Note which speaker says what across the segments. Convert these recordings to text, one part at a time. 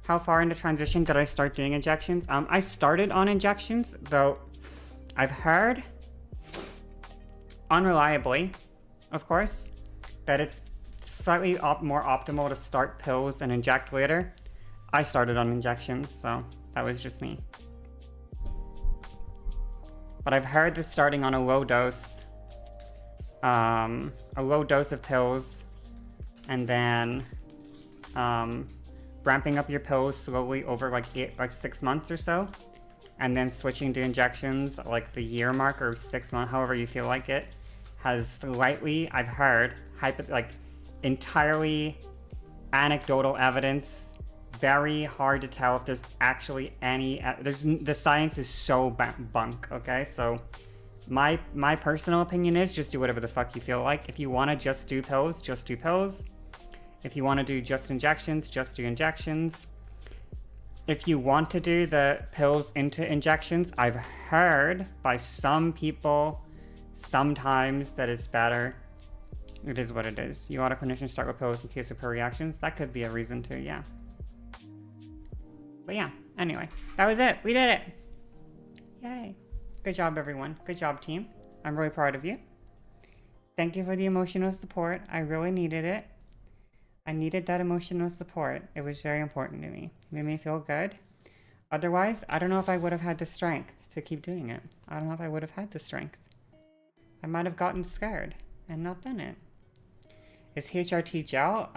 Speaker 1: How far into transition did I start doing injections? I started on injections, though I've heard, unreliably, of course, that it's slightly more optimal to start pills and inject later. I started on injections, so that was just me. But I've heard that starting on a low dose of pills, and then ramping up your pills slowly over like 6 months or so, and then switching to injections like the year mark or 6 months, however you feel like it, has slightly, I've heard, entirely anecdotal evidence. Very hard to tell if there's actually any. The science is so bunk. Okay, so my personal opinion is just do whatever the fuck you feel like. If you want to just do pills, just do pills. If you want to do just injections, just do injections. If you want to do the pills into injections, I've heard by some people sometimes that it's better. It is what it is. You want a clinician to start with pills in case of per reactions? That could be a reason too, yeah. But yeah, anyway, that was it. We did it. Yay. Good job, everyone. Good job, team. I'm really proud of you. Thank you for the emotional support. I really needed it. I needed that emotional support. It was very important to me. It made me feel good. Otherwise, I don't know if I would have had the strength to keep doing it. I don't know if I would have had the strength. I might have gotten scared and not done it. Is HRT gel?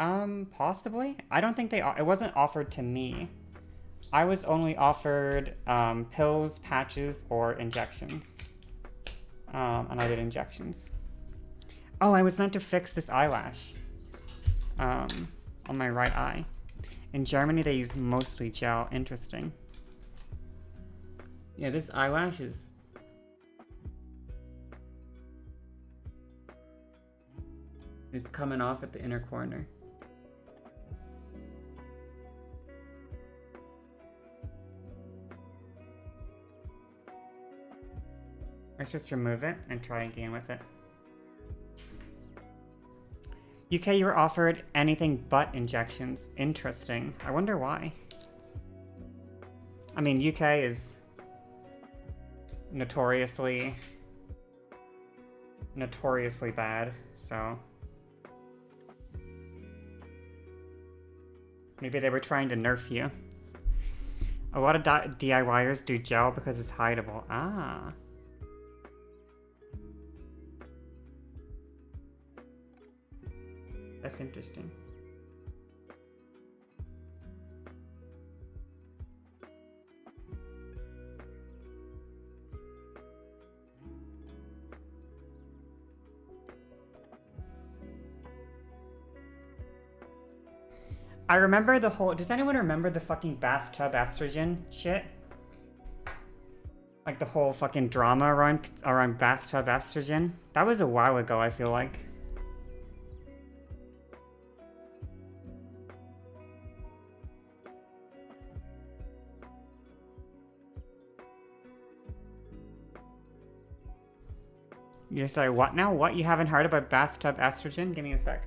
Speaker 1: Possibly. I don't think it wasn't offered to me. I was only offered pills, patches, or injections. And I did injections. Oh, I was meant to fix this eyelash. On my right eye. In Germany, they use mostly gel. Interesting. Yeah, this eyelash is... it's coming off at the inner corner. Let's just remove it and try again with it. UK, you were offered anything but injections. Interesting. I wonder why. I mean, UK is notoriously bad, so... maybe they were trying to nerf you. A lot of DIYers do gel because it's hideable. Ah. That's interesting. I remember the whole... does anyone remember the fucking bathtub estrogen shit? Like the whole fucking drama around bathtub estrogen? That was a while ago, I feel like. You're sorry, what now? What? You haven't heard about bathtub estrogen? Give me a sec.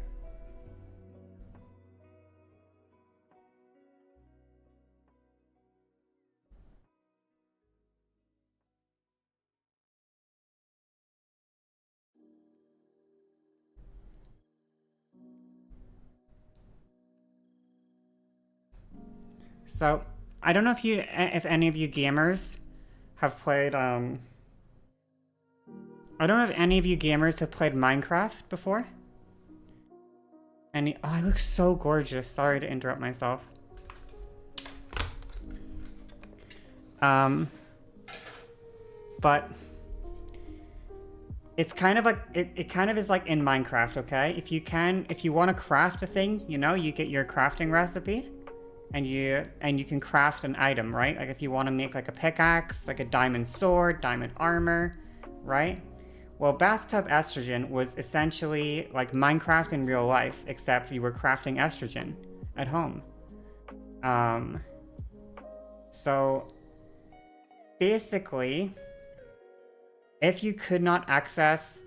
Speaker 1: So, I don't know if any of you gamers have played, I don't know if any of you gamers have played Minecraft before. Oh, I look so gorgeous. Sorry to interrupt myself. But it's kind of like, it kind of is like in Minecraft, okay? If you want to craft a thing, you know, you get your crafting recipe. And you can craft an item, right? Like if you want to make like a pickaxe, like a diamond sword, diamond armor, right? Well, bathtub estrogen was essentially like Minecraft in real life, except you were crafting estrogen at home. So basically, if you could not access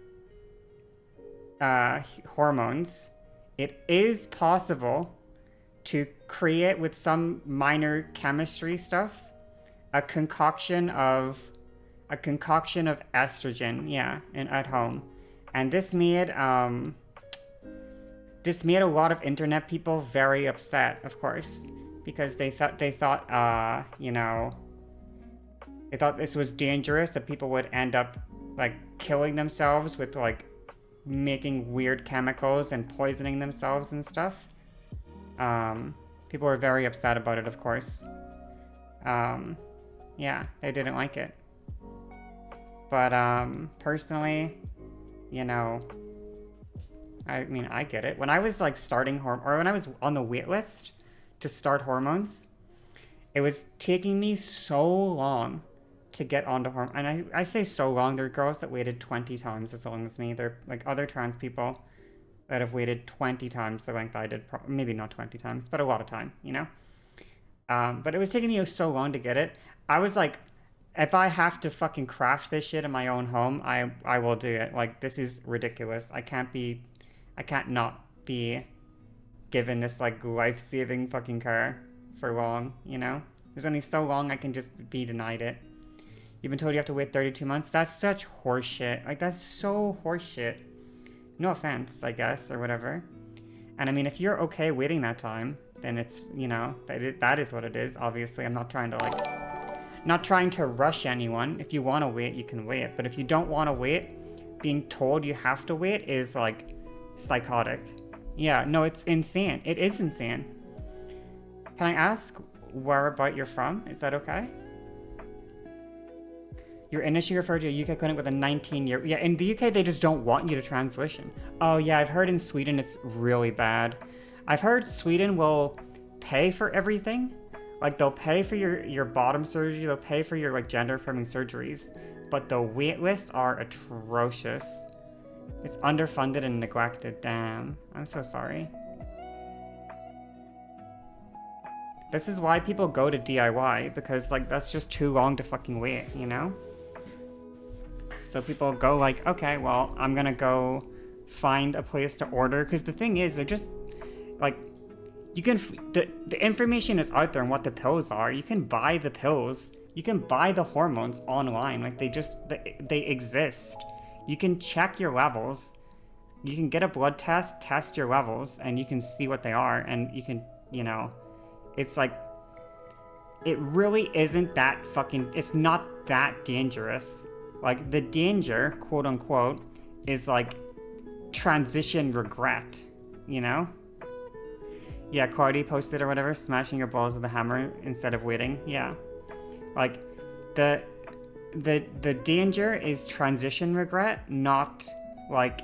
Speaker 1: hormones, it is possible to create with some minor chemistry stuff a concoction of estrogen, yeah, and at home. And this made a lot of internet people very upset, of course, because they thought they thought this was dangerous, that people would end up like killing themselves with like making weird chemicals and poisoning themselves and stuff. People were very upset about it, of course. Yeah, they didn't like it. But personally, you know, I mean, I get it. When I was like when I was on the wait list to start hormones, it was taking me so long to get onto hormones. And I say so long, there are girls that waited 20 times as long as me. There are like other trans people that have waited 20 times the length I did. Maybe not 20 times, but a lot of time, you know? But it was taking me so long to get it. I was like, if I have to fucking craft this shit in my own home, I will do it. Like, this is ridiculous. I can't not be given this like life-saving fucking care for long, you know? There's only so long I can just be denied it. You've been told you have to wait 32 months? That's such horseshit. Like, that's so horseshit. No offense, I guess, or whatever. And I mean, if you're okay waiting that time, then it's, you know, that is what it is. Obviously, I'm not trying to rush anyone. If you want to wait, you can wait. But if you don't want to wait, being told you have to wait is like psychotic. Yeah, no, it's insane. It is insane. Can I ask where about you're from? Is that okay? You're initially referred to a UK clinic with a 19-year... Yeah, in the UK, they just don't want you to transition. Oh, yeah, I've heard in Sweden it's really bad. I've heard Sweden will pay for everything. Like, they'll pay for your bottom surgery, they'll pay for your, like, gender-affirming surgeries. But the wait lists are atrocious. It's underfunded and neglected. Damn. I'm so sorry. This is why people go to DIY, because, like, that's just too long to fucking wait, you know? So people go like, okay, well, I'm gonna go find a place to order. Because the thing is, they're just, like, you can, the information is out there on what the pills are. You can buy the pills. You can buy the hormones online. Like, they exist. You can check your levels. You can get a blood test your levels, and you can see what they are. And you can, you know, it's like, it really isn't that fucking, it's not that dangerous. Like, the danger, quote unquote, is like transition regret, you know? Yeah, Cardi posted or whatever, smashing your balls with a hammer instead of waiting. Yeah. Like, the danger is transition regret, not like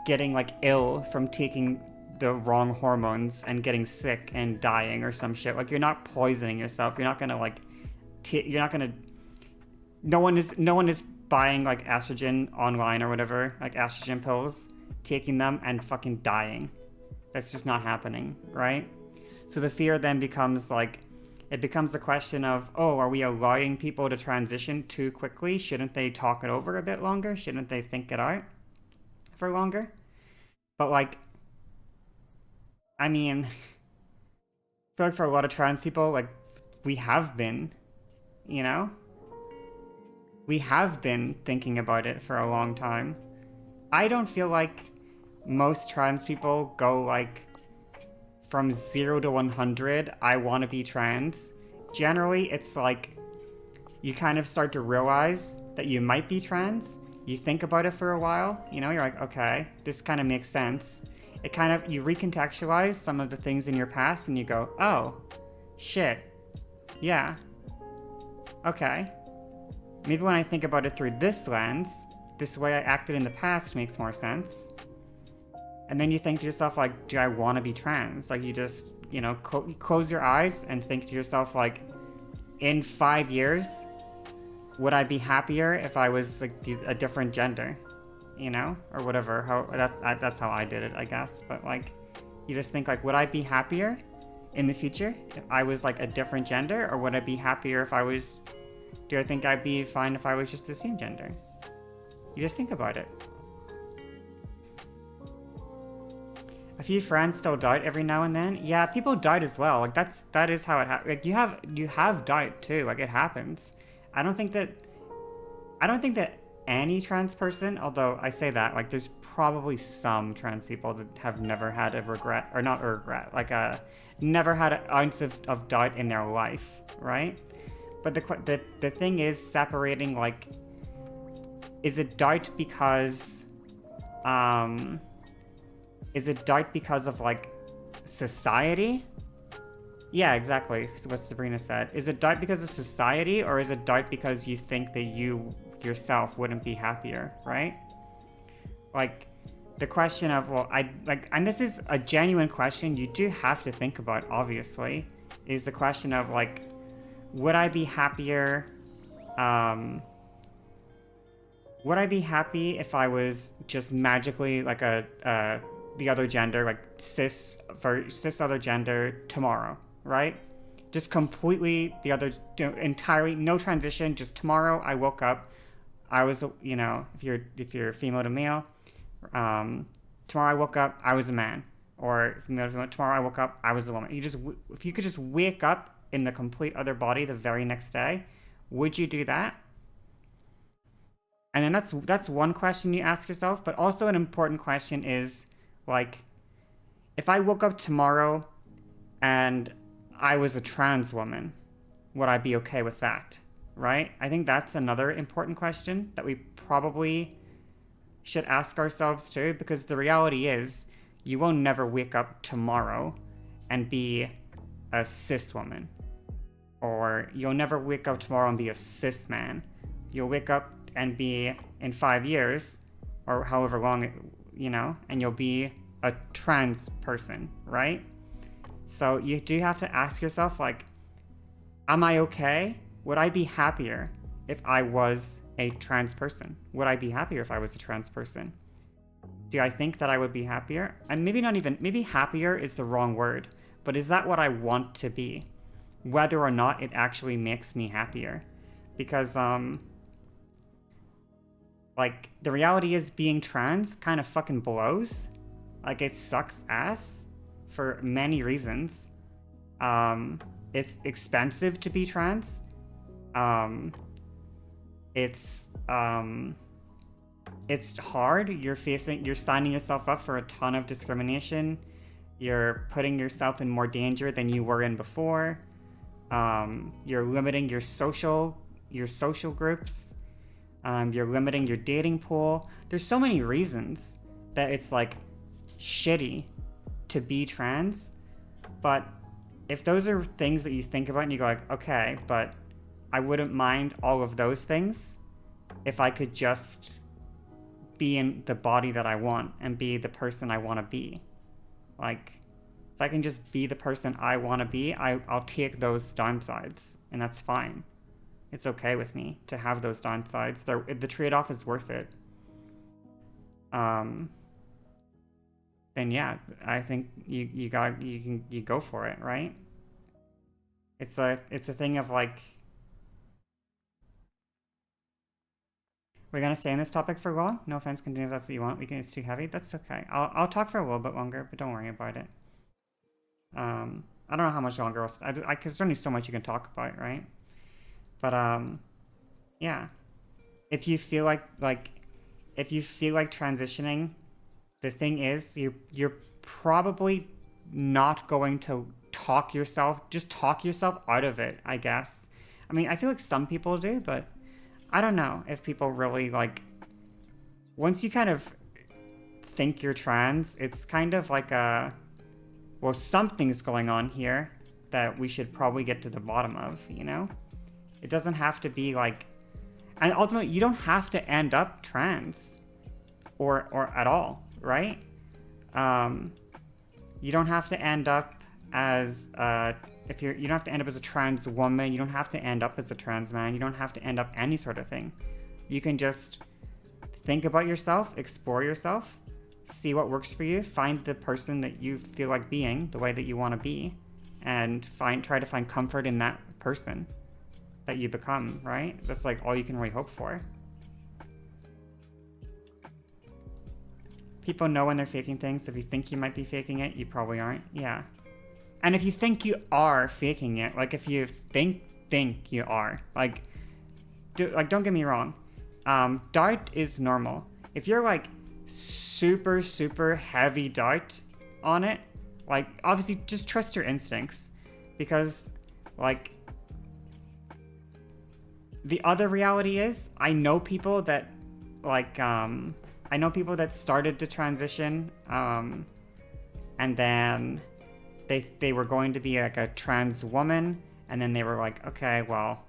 Speaker 1: getting like ill from taking the wrong hormones and getting sick and dying or some shit. Like, you're not poisoning yourself. You're not gonna like you're not gonna, no one is buying like estrogen online or whatever, like estrogen pills, taking them and fucking dying. That's just not happening, right? So the fear then becomes like, it becomes the question of, oh, are we allowing people to transition too quickly? Shouldn't they talk it over a bit longer? Shouldn't they think it out for longer? But like, I mean, I feel like for a lot of trans people, like, we have been, you know? We have been thinking about it for a long time. I don't feel like most trans people go like from 0 to 100, I want to be trans. Generally, it's like you kind of start to realize that you might be trans. You think about it for a while, you know, you're like, okay, this kind of makes sense. It kind of, you recontextualize some of the things in your past and you go, oh, shit, yeah, okay. Maybe when I think about it through this lens, this way I acted in the past makes more sense. And then you think to yourself, like, do I want to be trans? Like, you just, you know, close your eyes and think to yourself, like, in 5 years, would I be happier if I was like a different gender, you know, or whatever? That's how I did it, I guess. But like, you just think like, would I be happier in the future if I was like a different gender, or would I be happier if I was? Do I think I'd be fine if I was just the same gender? You just think about it. A few friends still doubt every now and then. Yeah, people doubt as well. Like that is how it happens. Like you have doubt too. Like it happens. I don't think that I don't think that any trans person, although I say that, like there's probably some trans people that have never had a regret, or not a regret, like never had an ounce of doubt in their life, right? But the thing is separating, like, is it doubt because, is it doubt because of like society? Yeah, exactly. So what Sabrina said. Is it doubt because of society, or is it doubt because you think that you yourself wouldn't be happier, right? Like the question of, well, I like, and this is a genuine question you do have to think about, obviously, is the question of like, would I be happier, would I be happy if I was just magically like the other gender, like cis other gender tomorrow, right? Just completely the other, entirely no transition. Just tomorrow I woke up, I was, if you're female to male, tomorrow I woke up, I was a man, or female to female, tomorrow I woke up, I was a woman. If you could just wake up in the complete other body the very next day, would you do that? And then that's one question you ask yourself, but also an important question is, like, if I woke up tomorrow and I was a trans woman, would I be okay with that? Right? I think that's another important question that we probably should ask ourselves too, because the reality is you will never wake up tomorrow and be a cis woman, or you'll never wake up tomorrow and be a cis man. You'll wake up and be, in 5 years or however long, and you'll be a trans person, right? So you do have to ask yourself, like, am I okay? Would I be happier if I was a trans person? Would I be happier if I was a trans person? Do I think that I would be happier? And maybe happier is the wrong word, but is that what I want to be? Whether or not it actually makes me happier. Because, like, the reality is being trans kind of fucking blows. Like, it sucks ass for many reasons. It's expensive to be trans. It's hard. You're signing yourself up for a ton of discrimination. You're putting yourself in more danger than you were in before. You're limiting your social groups. You're limiting your dating pool. There's so many reasons that it's like shitty to be trans. But if those are things that you think about and you go like, okay, but I wouldn't mind all of those things if I could just be in the body that I want and be the person I want to be. Like, if I can just be the person I want to be, I'll take those downsides, and that's fine. It's okay with me to have those downsides. The trade-off is worth it. Then yeah, I think you go for it, right? It's a thing of like, we're gonna stay on this topic for long. No offense, continue if that's what you want. It's too heavy. That's okay. I'll talk for a little bit longer, but don't worry about it. I don't know how much longer. There's only so much you can talk about, right? But yeah. If you feel like transitioning, the thing is you're probably not going to talk yourself out of it, I guess. I mean, I feel like some people do, but I don't know if people really, like, once you kind of think you're trans, it's kind of like well, something's going on here that we should probably get to the bottom of, It doesn't have to be like, and ultimately, you don't have to end up trans or at all, right? You don't have to end up as you don't have to end up as a trans woman. You don't have to end up as a trans man. You don't have to end up any sort of thing. You can just think about yourself, explore yourself, see what works for you, find the person that you feel like being, the way that you want to be, and try to find comfort in that person that you become, right? That's like all you can really hope for. People know when they're faking things. So if you think you might be faking it, you probably aren't. Yeah. And if you think you are faking it, like if you think you are, like don't get me wrong, doubt is normal. If you're like super heavy doubt on it, like obviously just trust your instincts, because like the other reality is I know people that started to transition and then they were going to be like a trans woman, and then they were like, okay, well,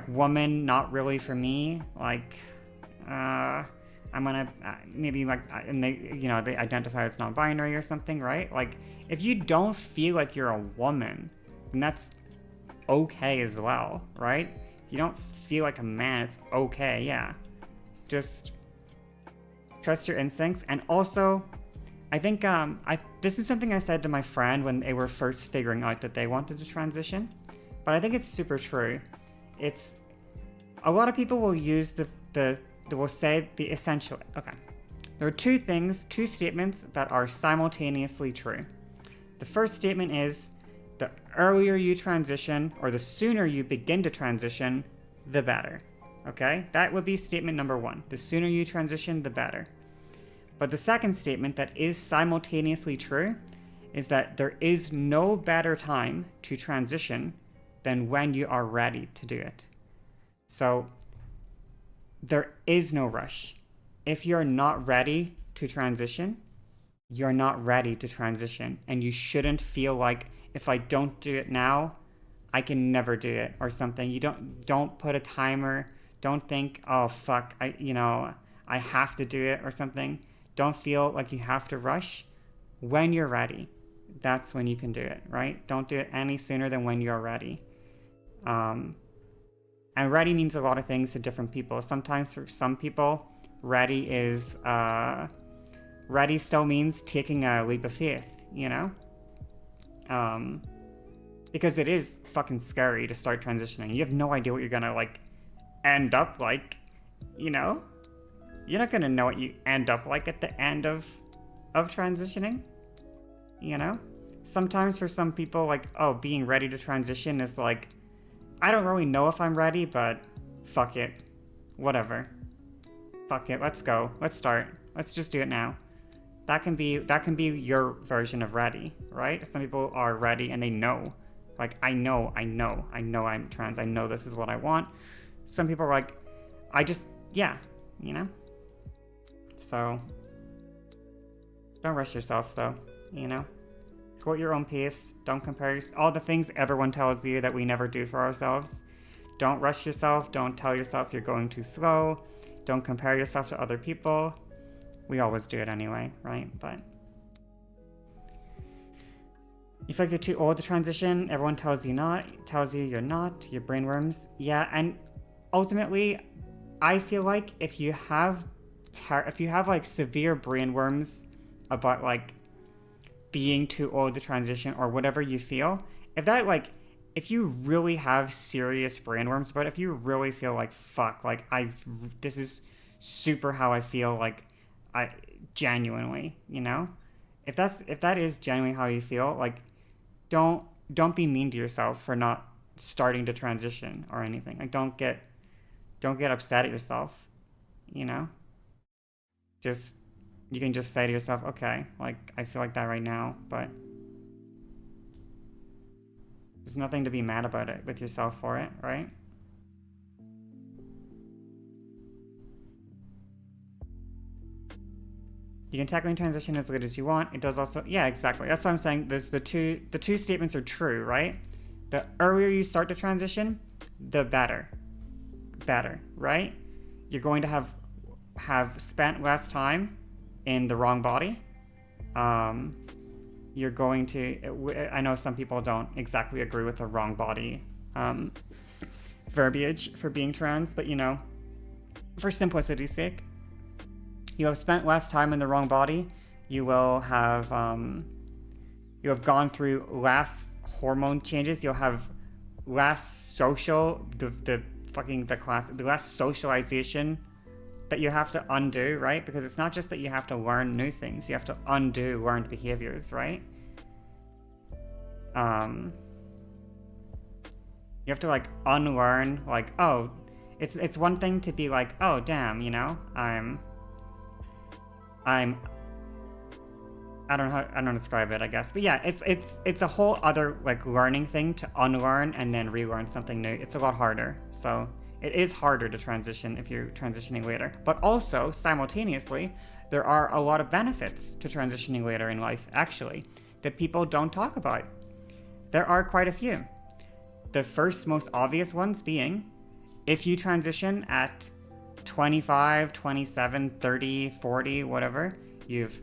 Speaker 1: woman, not really for me. Like, I'm gonna maybe like, and they identify as non-binary or something, right? Like, if you don't feel like you're a woman, then that's okay as well, right? If you don't feel like a man, it's okay. Yeah, just trust your instincts. And also, I think this is something I said to my friend when they were first figuring out that they wanted to transition, but I think it's super true. It's a lot of people will use will say the essential. Okay, there are two statements that are simultaneously true. The first statement is the earlier you transition, or the sooner you begin to transition, the better. Okay, that would be statement number one. The sooner you transition, the better. But the second statement that is simultaneously true is that there is no better time to transition than when you are ready to do it. So there is no rush. If you're not ready to transition, you're not ready to transition. And you shouldn't feel like, if I don't do it now, I can never do it or something. You don't put a timer. Don't think, oh fuck, I have to do it or something. Don't feel like you have to rush. When you're ready, that's when you can do it, right? Don't do it any sooner than when you're ready. And ready means a lot of things to different people. Sometimes for some people, ready still means taking a leap of faith, because it is fucking scary to start transitioning. You have no idea what you're gonna like end up like, You're not gonna know what you end up like at the end of transitioning, Sometimes for some people, like, oh, being ready to transition is like, I don't really know if I'm ready, but fuck it, whatever. Fuck it, let's go, let's start, let's just do it now. That can be your version of ready, right? Some people are ready and they know, like, I know I'm trans, I know this is what I want. Some people are like, So, don't rush yourself though, Go at your own pace, don't compare all the things everyone tells you that we never do for ourselves. Don't rush yourself, don't tell yourself you're going too slow, don't compare yourself to other people. We always do it anyway, right? But you feel like you're too old to transition, everyone tells you you're not, your brain worms. Yeah, and ultimately, I feel like if you have like severe brain worms about like being too old to transition or whatever you feel, if you really have serious brain worms about it, if you really feel like, fuck, like this is super how I feel, like I genuinely, if that is genuinely how you feel, like don't be mean to yourself for not starting to transition or anything. Like don't get upset at yourself, Just, you can just say to yourself, okay, like I feel like that right now, but there's nothing to be mad about it with yourself for it, right? You can technically transition as late as you want. It does also, yeah, exactly. That's what I'm saying. There's the two statements are true, right? The earlier you start to transition, the better, right? You're going to have spent less time in the wrong body. You're going to, I know some people don't exactly agree with the wrong body verbiage for being trans, but for simplicity's sake, you have spent less time in the wrong body. You will have gone through less hormone changes. You'll have less less socialization that you have to undo, right? Because it's not just that you have to learn new things, you have to undo learned behaviors, right? You have to like unlearn, like, oh, it's one thing to be like, oh damn, you know, I'm I don't know how to describe it, I guess. But yeah, it's a whole other like learning thing to unlearn and then relearn something new. It's a lot harder. So it is harder to transition if you're transitioning later. But also, simultaneously, there are a lot of benefits to transitioning later in life, actually, that people don't talk about. There are quite a few. The first most obvious ones being, if you transition at 25, 27, 30, 40, whatever, you've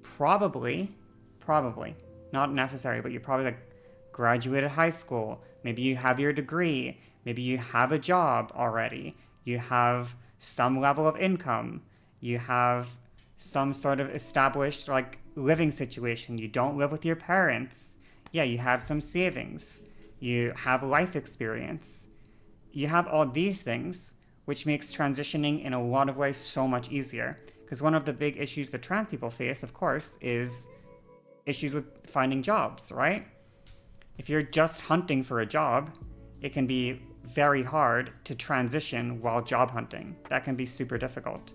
Speaker 1: probably, not necessary, but you probably like graduated high school. Maybe you have your degree. Maybe you have a job already. You have some level of income. You have some sort of established like living situation. You don't live with your parents. Yeah, you have some savings. You have life experience. You have all these things, which makes transitioning in a lot of ways so much easier. Because one of the big issues that trans people face, of course, is issues with finding jobs, right? If you're just hunting for a job, it can be very hard to transition while job hunting. That can be super difficult.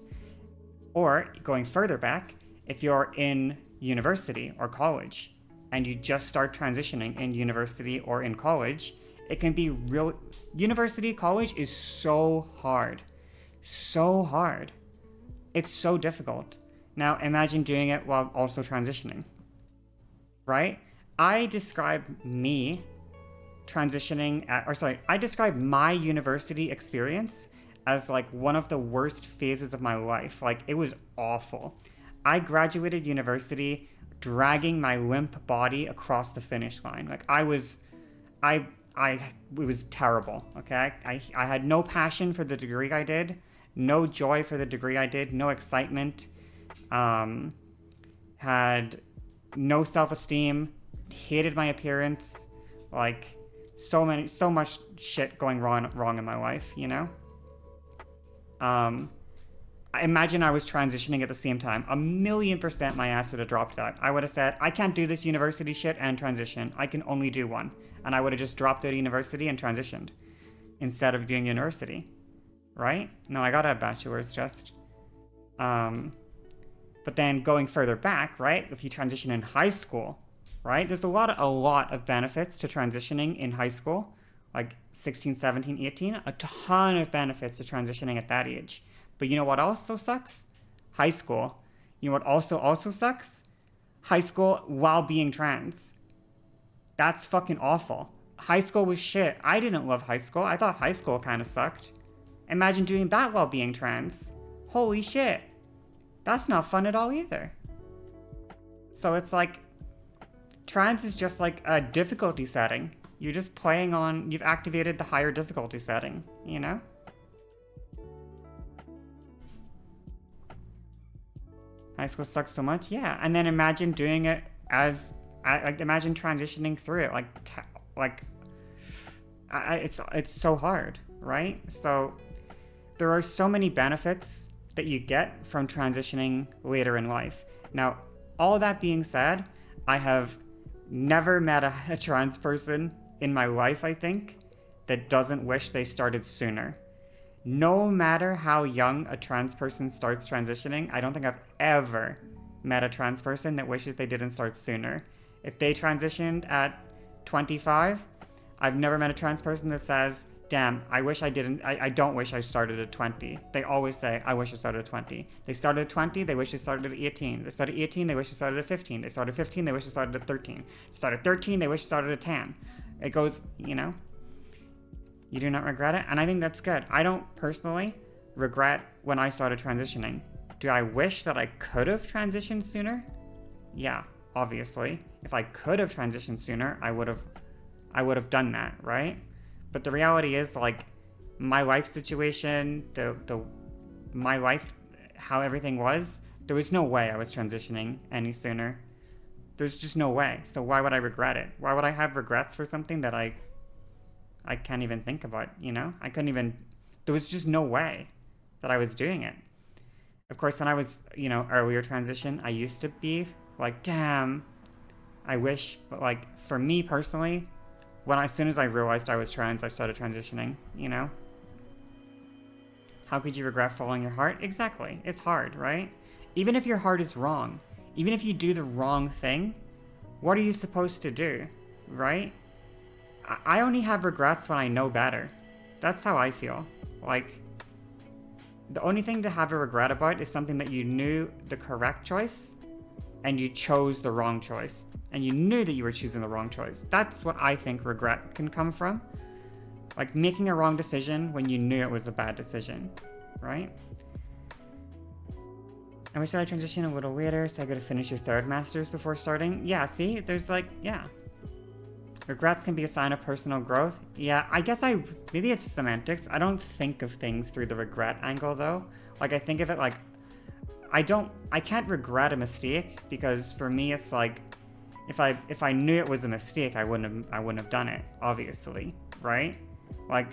Speaker 1: Or going further back, if you're in university or college and you just start transitioning in university or in college, it can be real. University, college is so hard. So hard. It's so difficult. Now imagine doing it while also transitioning, right? I describe me transitioning I describe my university experience as like one of the worst phases of my life. Like it was awful. I graduated university dragging my limp body across the finish line. Like it was terrible, okay? I had no passion for the degree I did, no joy for the degree I did, no excitement, had no self-esteem, hated my appearance, like so much shit going wrong in my life, you know? I imagine I was transitioning at the same time. 1,000,000% my ass would have dropped out. I would have said, I can't do this university shit and transition. I can only do one. And I would have just dropped out of university and transitioned instead of doing university. Right? No, I got a bachelor's just. But then going further back, right? If you transition in high school, right? There's a lot of benefits to transitioning in high school, like 16, 17, 18. A ton of benefits to transitioning at that age. But you know what also sucks? High school. You know what also sucks? High school while being trans. That's fucking awful. High school was shit. I didn't love high school. I thought high school kind of sucked. Imagine doing that while being trans. Holy shit. That's not fun at all either. So it's like, trans is just like a difficulty setting. You're just you've activated the higher difficulty setting, you know? High school sucks so much, yeah. And then imagine doing it imagine transitioning through it, it's so hard, right? So there are so many benefits that you get from transitioning later in life. Now, all that being said, I have never met a trans person in my life, I think, that doesn't wish they started sooner. No matter how young a trans person starts transitioning, I don't think I've ever met a trans person that wishes they didn't start sooner. If they transitioned at 25, I've never met a trans person that says, damn, I don't wish I started at 20. They always say, I wish I started at 20. They started at 20, they wish they started at 18. They started at 18, they wish they started at 15. They started at 15, they wish they started at 13. They started at 13, they wish they started at 10. It goes, you know, you do not regret it. And I think that's good. I don't personally regret when I started transitioning. Do I wish that I could have transitioned sooner? Yeah, obviously. If I could have transitioned sooner, I would have done that, right? But the reality is, like, my life situation, my life, how everything was, there was no way I was transitioning any sooner. There's just no way. So why would I regret it? Why would I have regrets for something that I can't even think about, you know? There was just no way. that I was doing it. Of course, when I was, earlier transition, I used to be like, damn, I wish, but like, for me personally, as soon as I realized I was trans, I started transitioning, How could you regret following your heart? Exactly. It's hard, right? Even if your heart is wrong, even if you do the wrong thing, what are you supposed to do, right? I only have regrets when I know better. That's how I feel. Like, the only thing to have a regret about is something that you knew the correct choice and you chose the wrong choice. And you knew that you were choosing the wrong choice. That's what I think regret can come from. Like making a wrong decision when you knew it was a bad decision, right? I wish that I transitioned a little later so I could have finished your third master's before starting. Yeah, see, there's regrets can be a sign of personal growth. Yeah, I guess maybe it's semantics. I don't think of things through the regret angle though. Like I think of it like, I can't regret a mistake because for me it's like, if I knew it was a mistake, I wouldn't have done it, obviously, right? Like,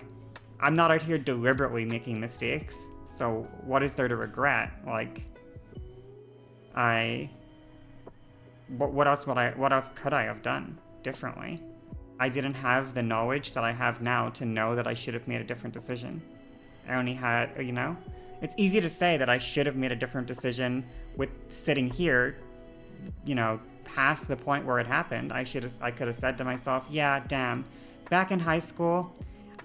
Speaker 1: I'm not out here deliberately making mistakes, so what is there to regret? Like, what else could I have done differently? I didn't have the knowledge that I have now to know that I should have made a different decision. I only had, it's easy to say that I should have made a different decision with sitting here, past the point where it happened. I could have said to myself, yeah, damn, back in high school,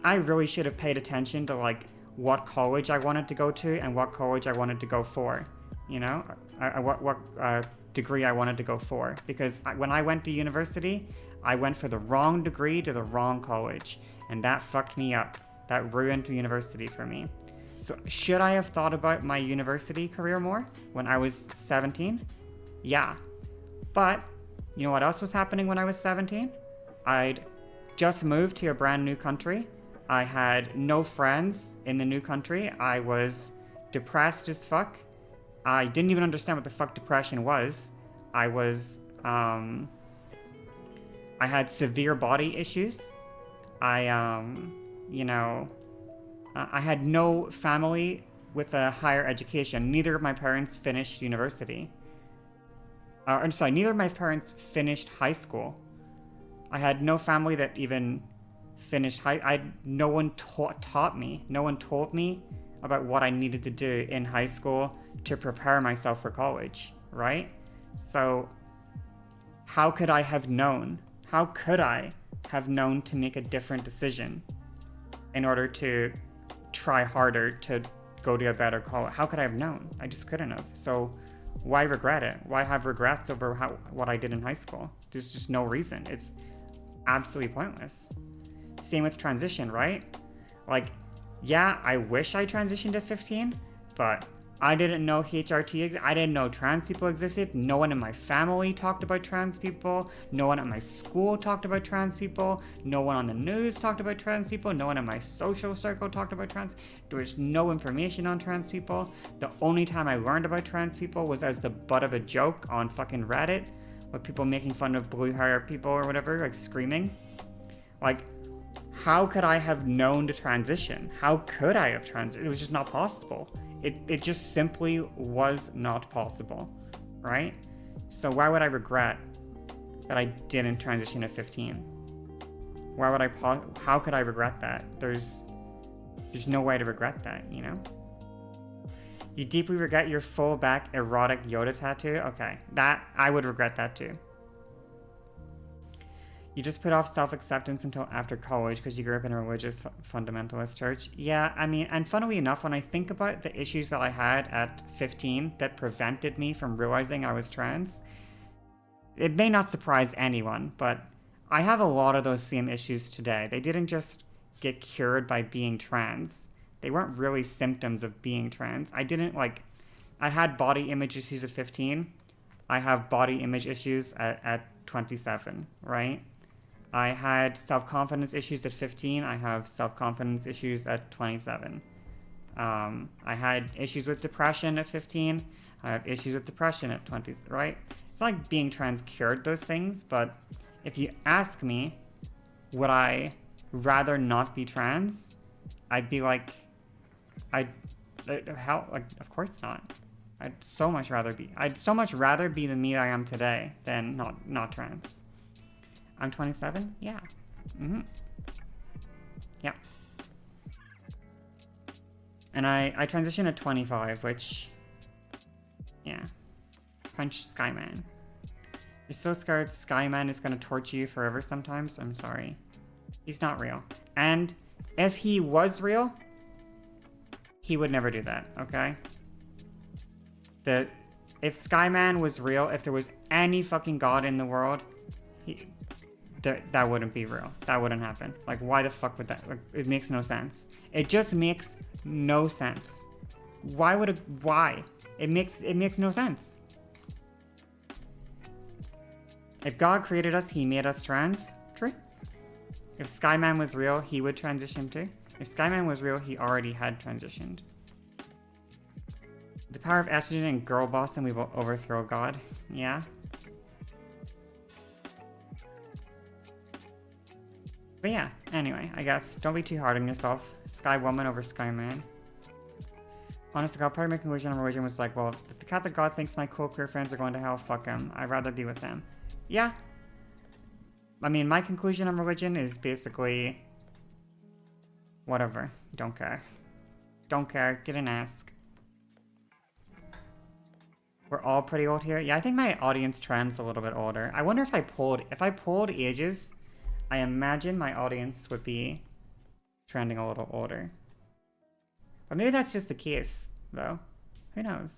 Speaker 1: I really should have paid attention to like what college I wanted to go to and what college I wanted to go for, what degree I wanted to go for. Because when I went to university, I went for the wrong degree to the wrong college, and that fucked me up. That ruined university for me. So should I have thought about my university career more when I was 17? Yeah. But you know what else was happening when I was 17? I'd just moved to a brand new country. I had no friends in the new country. I was depressed as fuck. I didn't even understand what the fuck depression was. I had severe body issues. I had no family with a higher education. Neither of my parents finished university. Neither of my parents finished high school. I had no family that even finished no one taught me. No one told me about what I needed to do in high school to prepare myself for college, right? So how could I have known? How could I have known to make a different decision in order to try harder to go to a better college? How could I have known? I just couldn't have. So why regret it? Why have regrets over what I did in high school? There's just no reason. It's absolutely pointless. Same with transition, right? Like, yeah, I wish I transitioned at 15, but I didn't know HRT, I didn't know trans people existed. No one in my family talked about trans people. No one at my school talked about trans people. No one on the news talked about trans people. No one in my social circle talked about trans. There was no information on trans people. The only time I learned about trans people was as the butt of a joke on fucking Reddit, with people making fun of blue hair people or whatever, like screaming. Like, how could I have known to transition? How could I have transitioned? It was just not possible. It just simply was not possible, right? So why would I regret that I didn't transition at 15? How could I regret that? There's no way to regret that, You deeply regret your full back erotic Yoda tattoo? Okay, I would regret that too. You just put off self-acceptance until after college because you grew up in a religious fundamentalist church. Yeah, I mean, and funnily enough, when I think about the issues that I had at 15 that prevented me from realizing I was trans, it may not surprise anyone, but I have a lot of those same issues today. They didn't just get cured by being trans. They weren't really symptoms of being trans. I had body image issues at 15. I have body image issues at 27, right? I had self-confidence issues at 15. I have self-confidence issues at 27. I had issues with depression at 15. I have issues with depression at 20, right? It's not like being trans cured those things, but if you ask me, would I rather not be trans? I'd be like, How? Like, of course not. I'd so much rather be the me I am today than not trans. I'm 27? Yeah. Mm-hmm. Yeah. And I transitioned at 25, which, yeah. Punch Skyman. You're still scared Skyman is gonna torture you forever sometimes? I'm sorry. He's not real. And if he was real, he would never do that, okay? If Skyman was real, if there was any fucking god in the world, that wouldn't be real. That wouldn't happen. Like, why the fuck would that? Like, it makes no sense. It just makes no sense. Why? It makes no sense. If God created us, he made us trans. True. If Skyman was real, he would transition too. If Skyman was real, he already had transitioned. The power of estrogen and girl boss, and we will overthrow God. Yeah. But yeah, anyway, I guess don't be too hard on yourself. Sky woman over Skyman. Honestly, God, part of my conclusion on religion was like, well, if the Catholic God thinks my cool queer friends are going to hell, fuck him. I'd rather be with them. Yeah. I mean, my conclusion on religion is basically whatever. Don't care. Don't care. Get an ask. We're all pretty old here. Yeah, I think my audience trends a little bit older. I wonder if I polled ages, I imagine my audience would be trending a little older. But maybe that's just the case, though. Who knows?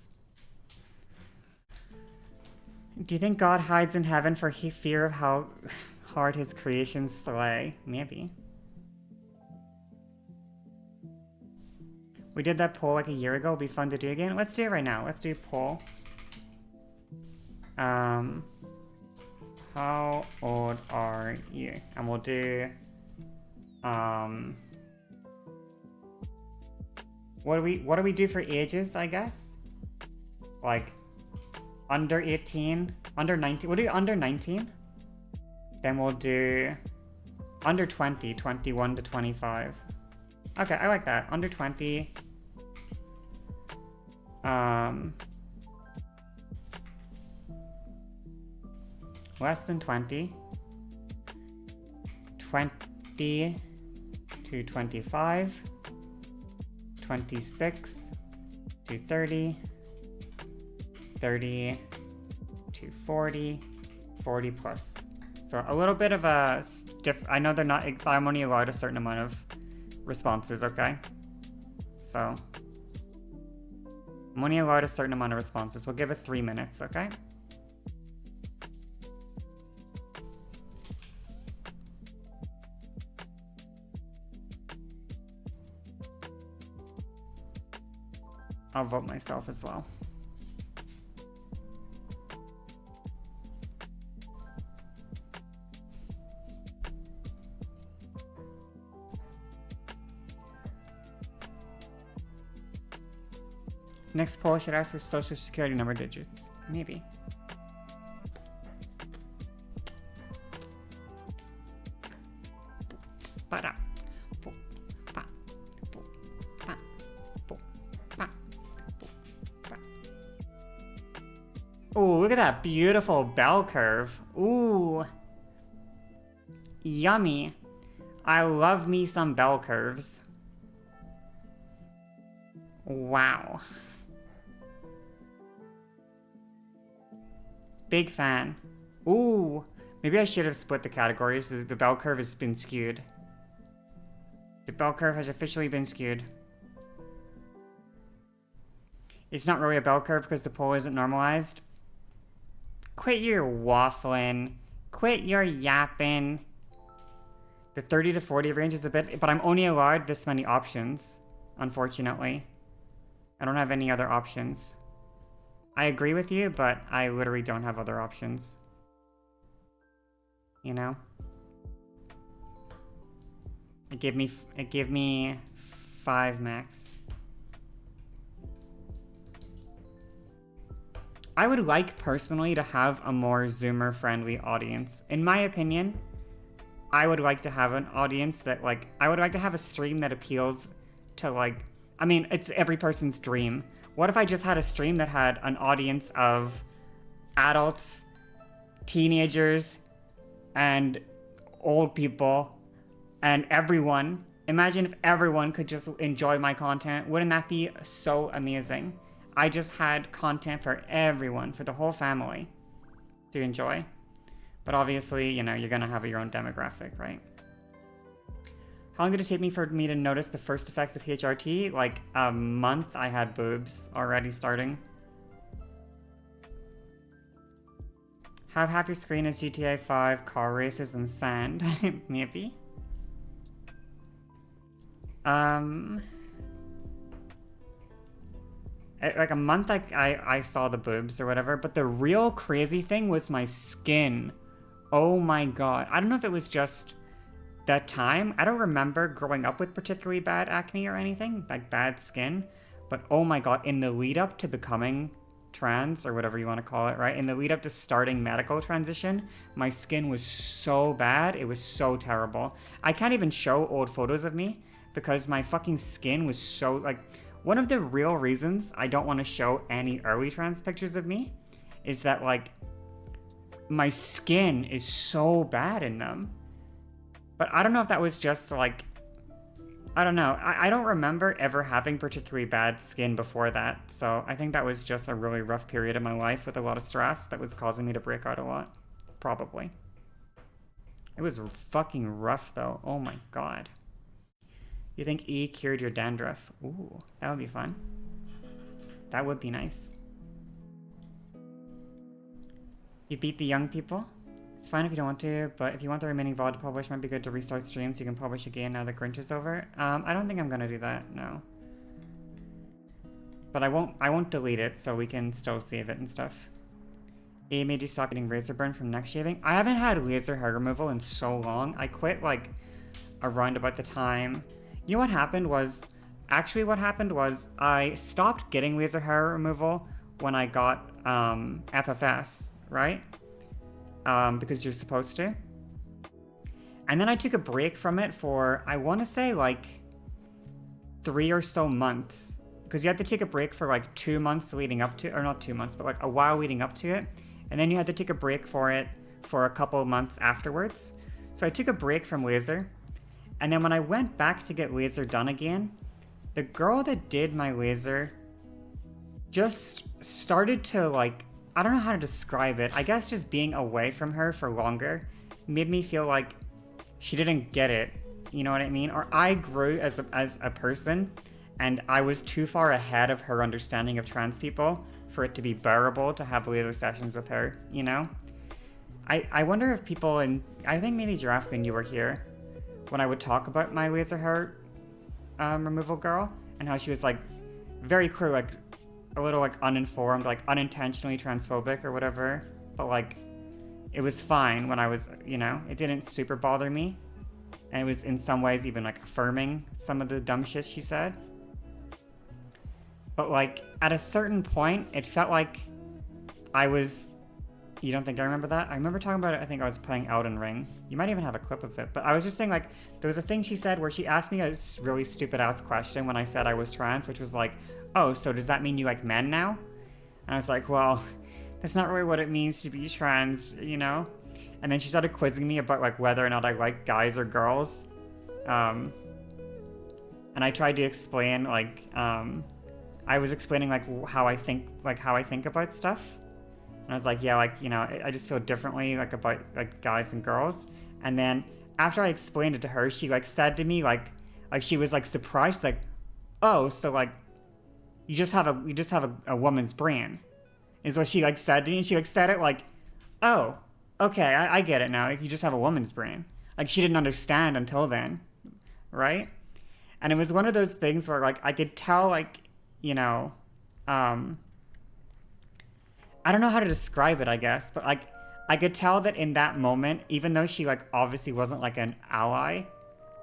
Speaker 1: Do you think God hides in heaven for fear of how hard his creations slay? Maybe. We did that poll like a year ago. It'll be fun to do again. Let's do it right now. Let's do a poll. How old are you? And we'll do, what do we do for ages, I guess? Like, under 18, under 19, we'll do under 19. Then we'll do under 20, 21 to 25. Okay, I like that. Under 20. Less than 20. 20 to 25. 26 to 30. 30 to 40. 40 plus. So a little bit of a I know they're not, I'm only allowed a certain amount of responses, okay? So I'm only allowed a certain amount of responses. We'll give it 3 minutes, okay? I'll vote myself as well. Next poll should ask for social security number digits. Maybe. Ooh, look at that beautiful bell curve. Ooh. Yummy. I love me some bell curves. Wow. Big fan. Ooh. Maybe I should have split the categories. The bell curve has been skewed. The bell curve has officially been skewed. It's not really a bell curve because the poll isn't normalized. Quit your waffling. Quit your yapping. The 30 to 40 range is a bit, but I'm only allowed this many options, unfortunately. I don't have any other options. I agree with you, but I literally don't have other options. You know? It gave me 5 max. I would like personally to have a more Zoomer friendly audience. In my opinion, I would like to have an audience that I would like to have a stream that appeals to I mean, it's every person's dream. What if I just had a stream that had an audience of adults, teenagers, and old people, and everyone? Imagine if everyone could just enjoy my content. Wouldn't that be so amazing? I just had content for everyone, for the whole family to enjoy. But obviously, you know, you're gonna have your own demographic, right? How long did it take me for me to notice the first effects of HRT? Like a month. I had boobs already starting. Have half your screen as GTA 5, car races, and sand. Maybe. Like a month I saw the boobs or whatever, but the real crazy thing was my skin. Oh my god. I don't know if it was just that time. I don't remember growing up with particularly bad acne or anything, like bad skin. But oh my god, in the lead up to becoming trans, or whatever you want to call it, right? In the lead up to starting medical transition, my skin was so bad. It was so terrible. I can't even show old photos of me because my fucking skin was so, like, one of the real reasons I don't want to show any early trans pictures of me is that, like, my skin is so bad in them. But I don't know if that was just, like, I don't know. I don't remember ever having particularly bad skin before that. So I think that was just a really rough period of my life with a lot of stress that was causing me to break out a lot. Probably. It was fucking rough, though. Oh my god. You think E cured your dandruff? Ooh, that would be fun. That would be nice. You beat the young people? It's fine if you don't want to, but if you want the remaining VOD to publish, it might be good to restart streams so you can publish again now the Grinch is over. I don't think I'm gonna do that, no. But I won't delete it, so we can still save it and stuff. A made you stop getting razor burn from neck shaving? I haven't had laser hair removal in so long. I quit, like, around about the time... You know what happened was... Actually, what happened was I stopped getting laser hair removal when I got FFS, right? Because you're supposed to. And then I took a break from it for, I want to say, like, 3 or so months. Because you had to take a break for, like, 2 months leading up to, or not 2 months, but, like, a while leading up to it. And then you had to take a break for it for a couple of months afterwards. So I took a break from laser. And then when I went back to get laser done again, the girl that did my laser just started to, like, I don't know how to describe it. I guess just being away from her for longer made me feel like she didn't get it. You know what I mean? Or I grew as a person, and I was too far ahead of her understanding of trans people for it to be bearable to have laser sessions with her, you know? I wonder if people in... I think maybe Giraffe, when you were here, when I would talk about my laser hair removal girl, and how she was, like, very clear, like, a little, like, uninformed, like, unintentionally transphobic or whatever, but, like, it was fine when I was, you know, it didn't super bother me, and it was in some ways even, like, affirming some of the dumb shit she said. But, like, at a certain point, it felt like I was... You don't think I remember that? I remember talking about it, I think I was playing Elden Ring. You might even have a clip of it, but I was just saying, like, there was a thing she said where she asked me a really stupid-ass question when I said I was trans, which was like, oh, so does that mean you like men now? And I was like, well, that's not really what it means to be trans, you know? And then she started quizzing me about, like, whether or not I like guys or girls. And I tried to explain, like, I was explaining, like, how I think about stuff. And I was like, yeah, like, you know, I just feel differently, like, about, like, guys and girls. And then after I explained it to her, she, like, said to me, like she was, like, surprised, like, oh, so, like, you just have a woman's brain, is what she, like, said to me. And she, like, said it like, oh, okay, I get it now. Like, you just have a woman's brain. Like, she didn't understand until then, right? And it was one of those things where, like, I could tell, like, you know, I don't know how to describe it, I guess, but, like, I could tell that in that moment, even though she, like, obviously wasn't, like, an ally,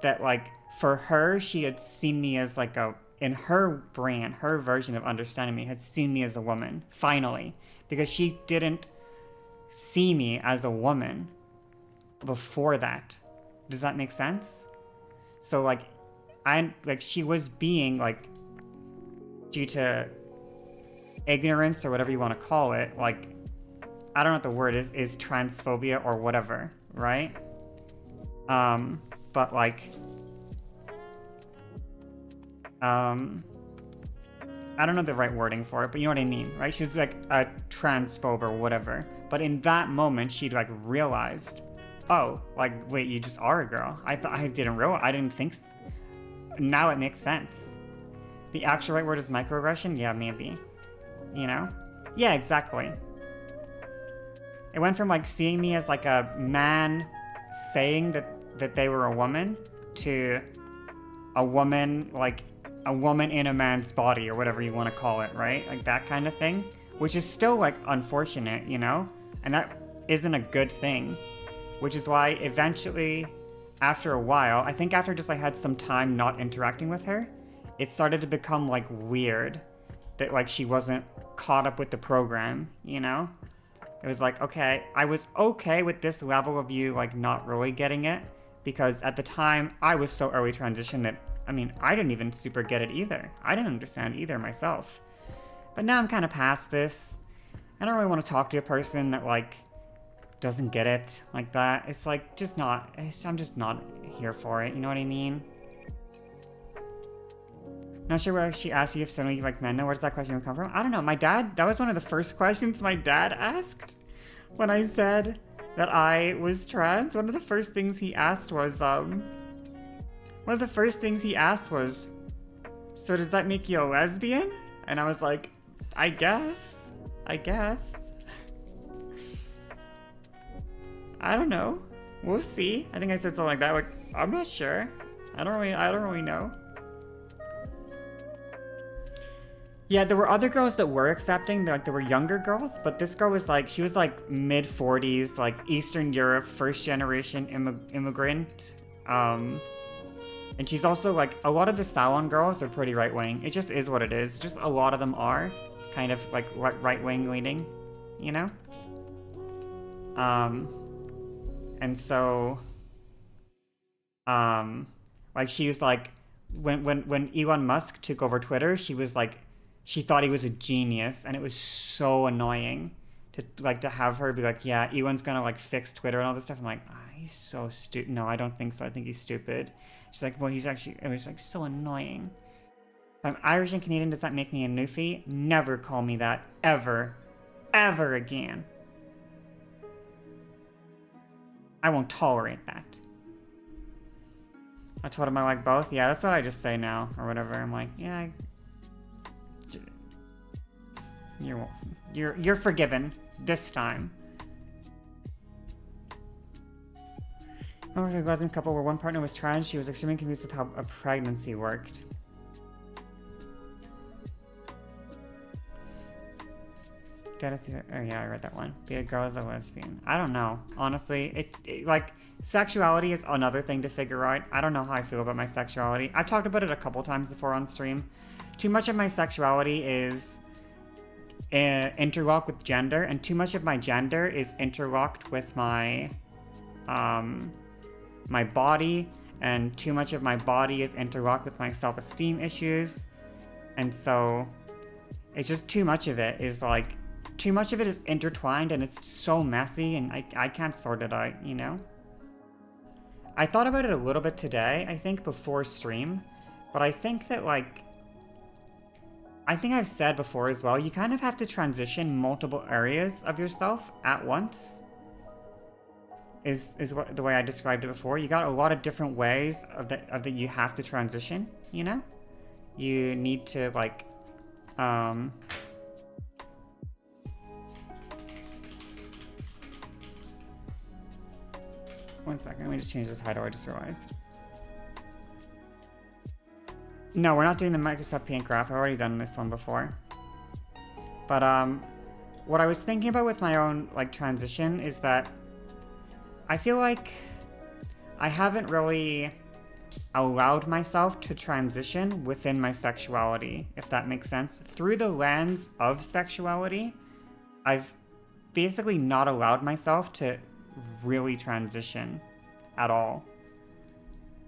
Speaker 1: that, like, for her, she had seen me as, like, in her brain, her version of understanding me, had seen me as a woman, finally, because she didn't see me as a woman before that. Does that make sense? So, like, she was being, like, due to ignorance or whatever you want to call it, like, I don't know what the word is transphobia or whatever, right? But like, I don't know the right wording for it, but you know what I mean, right? She was like a transphobe or whatever. But in that moment, she like realized, oh, like, wait, you just are a girl. I didn't realize, I didn't think so. Now it makes sense. The actual right word is microaggression? Yeah, maybe. You know? Yeah, exactly. It went from like seeing me as like a man saying that they were a woman to a woman, like a woman in a man's body or whatever you want to call it, right? Like that kind of thing, which is still like unfortunate, you know? And that isn't a good thing, which is why eventually, after a while, I think after just I had some time not interacting with her, it started to become like weird that like she wasn't caught up with the program, you know? It was like, okay, I was okay with this level of you like not really getting it, because at the time I was so early transition that, I mean, I didn't even super get it either. I didn't understand either myself. But now I'm kind of past this. I don't really want to talk to a person that like doesn't get it like that. It's like just not, I'm just not here for it, you know what I mean? Not sure where she asked you if suddenly you like men though. Where does that question come from? I don't know. My dad, that was one of the first questions my dad asked when I said that I was trans. One of the first things he asked was, so does that make you a lesbian? And I was like, I guess. I don't know. We'll see. I think I said something like that. Like, I'm not sure. I don't really know. Yeah, there were other girls that were accepting. Like, there were younger girls, but this girl was like, she was like mid-40s, like Eastern Europe, first generation immigrant. And she's also like, a lot of the salon girls are pretty right-wing. It just is what it is. Just a lot of them are kind of like right-wing leaning, you know? And so, like she was like, when Elon Musk took over Twitter, she was like, she thought he was a genius, and it was so annoying to have her be like, yeah, Elon's gonna like fix Twitter and all this stuff. I'm like, he's so stupid. No, I don't think so. I think he's stupid. She's like, well, he's actually, it was like so annoying. If I'm Irish and Canadian, does that make me a newfie? Never call me that, ever again. I won't tolerate that. I told him I like both. Yeah, that's what I just say now, or whatever. I'm like, yeah, you're forgiven this time. I remember the lesbian couple where one partner was trans. She was extremely confused with how a pregnancy worked. Oh yeah, I read that one. Be a girl as a lesbian. I don't know. Honestly, it like, sexuality is another thing to figure out. I don't know how I feel about my sexuality. I've talked about it a couple times before on stream. Too much of my sexuality is interlocked with gender, and too much of my gender is interlocked with my my body, and too much of my body is interlocked with my self-esteem issues. And so it's just too much of it is like, too much of it is intertwined, and it's so messy, and I can't sort it out, you know? I thought about it a little bit today, I think, before stream, but I think that, like, I think I've said before as well, you kind of have to transition multiple areas of yourself at once, is what the way I described it before. You got a lot of different ways of that you have to transition, you know? You need to, like, one second, let me just change the title, I just realized. No, we're not doing the Microsoft Paint graph. I've already done this one before. But what I was thinking about with my own like transition is that I feel like I haven't really allowed myself to transition within my sexuality, if that makes sense. Through the lens of sexuality, I've basically not allowed myself to really transition at all.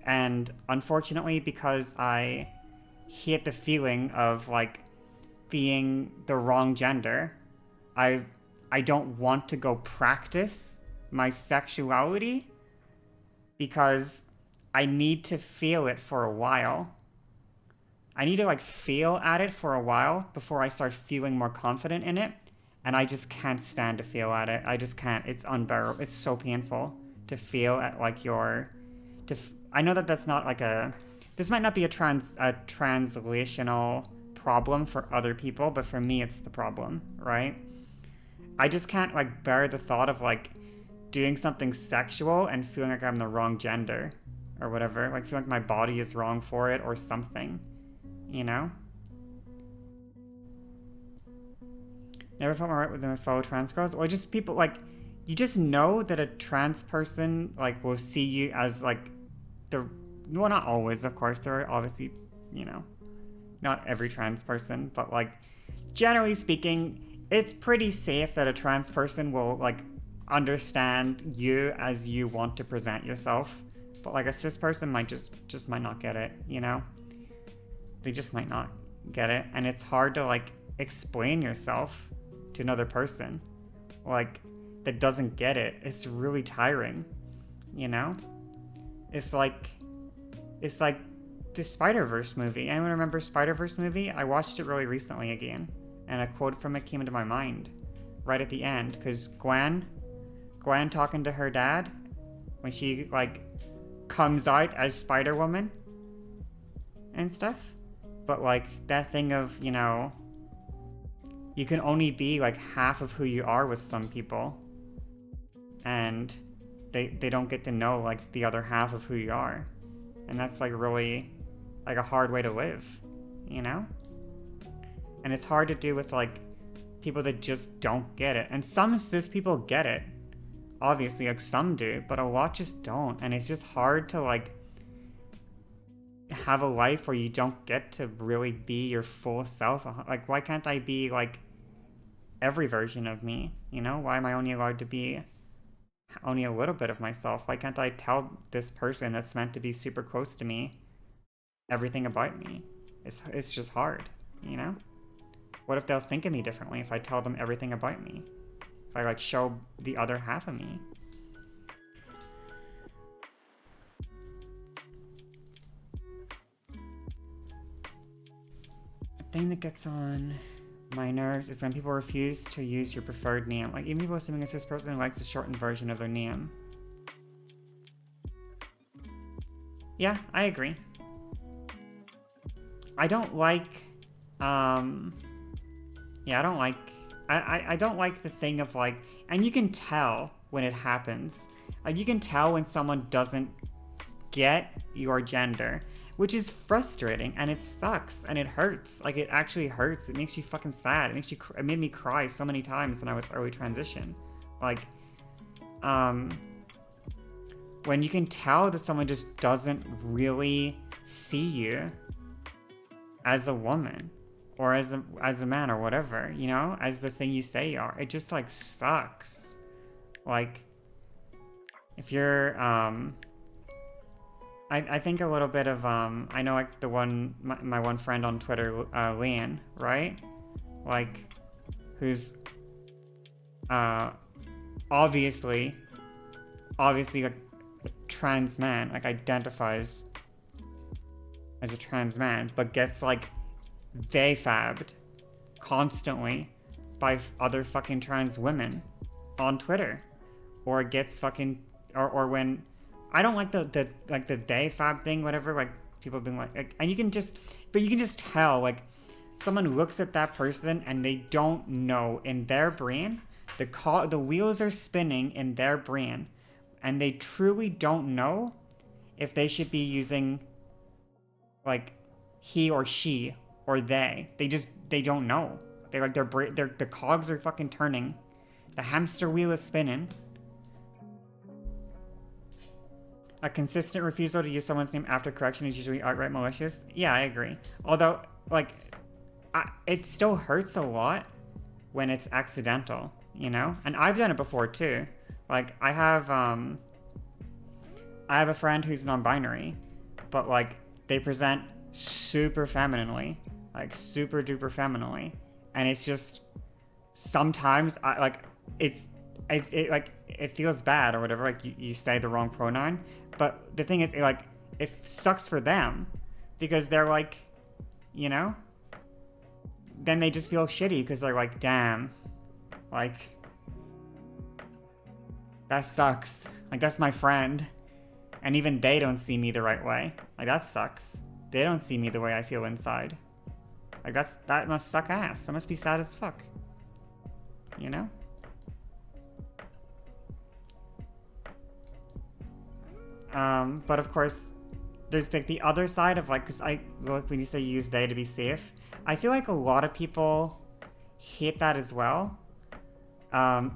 Speaker 1: And unfortunately, because I hate the feeling of like being the wrong gender. I don't want to go practice my sexuality because I need to feel it for a while. I need to like feel at it for a while before I start feeling more confident in it. And I just can't stand to feel at it. I just can't. It's unbearable. It's so painful to feel at like I know that that's not like this might not be a translational problem for other people, but for me it's the problem, right? I just can't like bear the thought of like doing something sexual and feeling like I'm the wrong gender or whatever. Like feeling like my body is wrong for it or something, you know? Never felt more right with my fellow trans girls. Or just people like, you just know that a trans person like will see you as like well, not always, of course. There are obviously, you know, not every trans person, but like generally speaking, it's pretty safe that a trans person will like understand you as you want to present yourself. But like a cis person might just might not get it, you know? They just might not get it. And it's hard to like explain yourself to another person like that doesn't get it. It's really tiring, you know? It's like the Spider-Verse movie. Anyone remember Spider-Verse movie? I watched it really recently again, and a quote from it came into my mind right at the end, because Gwen talking to her dad when she like comes out as Spider-Woman and stuff. But like that thing of, you know, you can only be like half of who you are with some people, and they don't get to know like the other half of who you are. And that's like really like a hard way to live, you know? And it's hard to do with like people that just don't get it. And some cis people get it, obviously, like some do, but a lot just don't. And it's just hard to like have a life where you don't get to really be your full self. Like, why can't I be like every version of me, you know? Why am I only allowed to be only a little bit of myself? Why can't I tell this person that's meant to be super close to me everything about me? It's just hard, you know? What if they'll think of me differently if I tell them everything about me? If I like show the other half of me? A thing that gets on my nerves is when people refuse to use your preferred name. Like, even people assuming it's this person who likes the shortened version of their name. Yeah, I agree. I don't like, I don't like the thing of like, and you can tell when it happens. Like, you can tell when someone doesn't get your gender, which is frustrating, and it sucks, and it hurts. Like, it actually hurts. It makes you fucking sad. It made me cry so many times when I was early transition. Like, when you can tell that someone just doesn't really see you as a woman, or as a man, or whatever, you know, as the thing you say you are. It just like sucks. Like, if you're I think a little bit of I know like my one friend on Twitter, Leanne, right? Like, who's obviously like a trans man, like identifies as a trans man, but gets like they fabbed constantly by other fucking trans women on Twitter, or gets fucking or when I don't like the they fab thing, whatever, like people being like, and you can just tell like someone looks at that person and they don't know in their brain, the wheels are spinning in their brain, and they truly don't know if they should be using like he or she or they. They don't know. They like the cogs are fucking turning. The hamster wheel is spinning. A consistent refusal to use someone's name after correction is usually outright malicious. Yeah, I agree. Although, like, it still hurts a lot when it's accidental, you know? And I've done it before too. Like, I have a friend who's non-binary, but like they present super femininely. like super duper femininely, and it's just sometimes I like it feels bad or whatever. Like you say the wrong pronoun, but the thing is, it sucks for them because they're like, you know, then they just feel shitty because they're like, damn, like that sucks. Like that's my friend, and even they don't see me the right way. Like that sucks. They don't see me the way I feel inside. Like that must suck ass. That must be sad as fuck. You know? But of course, there's like the other side of like, cause when you say use they to be safe, I feel like a lot of people hate that as well.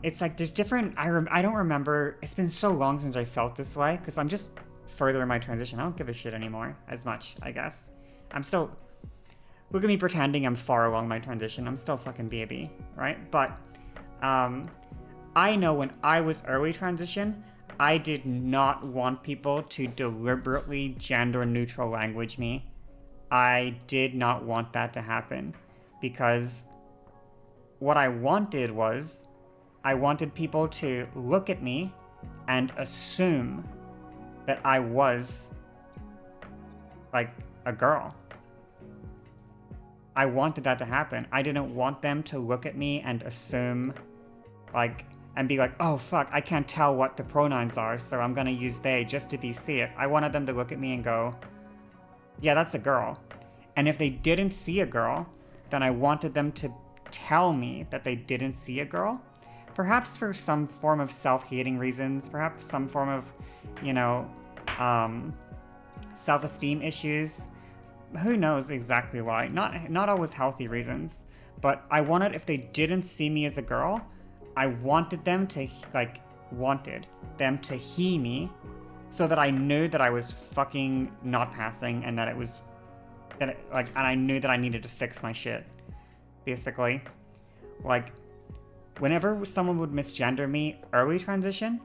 Speaker 1: It's like there's different, I don't remember, it's been so long since I felt this way, cause I'm just further in my transition. I don't give a shit anymore as much, I guess. I'm still, look at me pretending I'm far along my transition. I'm still fucking baby, right? But, I know when I was early transition, I did not want people to deliberately gender neutral language me. I did not want that to happen because what I wanted was I wanted people to look at me and assume that I was like a girl. I wanted that to happen. I didn't want them to look at me and assume like and be like, oh fuck, I can't tell what the pronouns are, so I'm gonna use they just to be safe. I wanted them to look at me and go, yeah, that's a girl. And if they didn't see a girl, then I wanted them to tell me that they didn't see a girl. Perhaps for some form of self-hating reasons, perhaps some form of, you know, self-esteem issues. Who knows exactly why? Not always healthy reasons. But I wanted, if they didn't see me as a girl, I wanted them to, hear me so that I knew that I was fucking not passing and that it was, and I knew that I needed to fix my shit, basically. Like, whenever someone would misgender me early transition,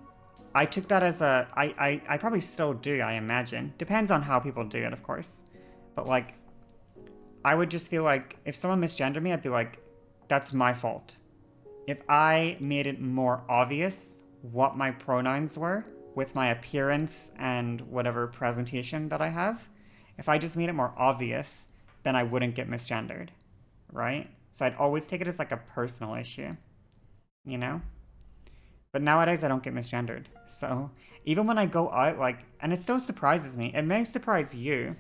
Speaker 1: I took that as I probably still do, I imagine. Depends on how people do it, of course. But, like, I would just feel like if someone misgendered me, I'd be like, that's my fault. If I made it more obvious what my pronouns were with my appearance and whatever presentation that I have, if I just made it more obvious, then I wouldn't get misgendered, right? So I'd always take it as like a personal issue, you know? But nowadays I don't get misgendered. So even when I go out, like, and it still surprises me, it may surprise you,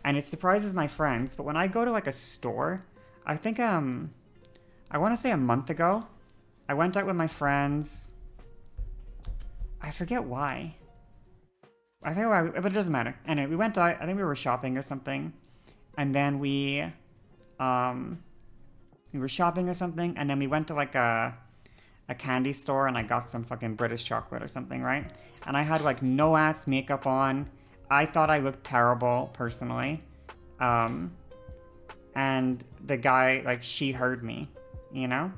Speaker 1: and it surprises my friends, but when I go to like a store, I think, I want to say a month ago, I went out with my friends. I forget why. I forget why, but it doesn't matter. Anyway, we went out, I think we were shopping or something, and then we were shopping or something, and then we went to like a candy store, and I got some fucking British chocolate or something, right? And I had like no ass makeup on. I thought I looked terrible, personally. And the guy, like, she heard me, you know?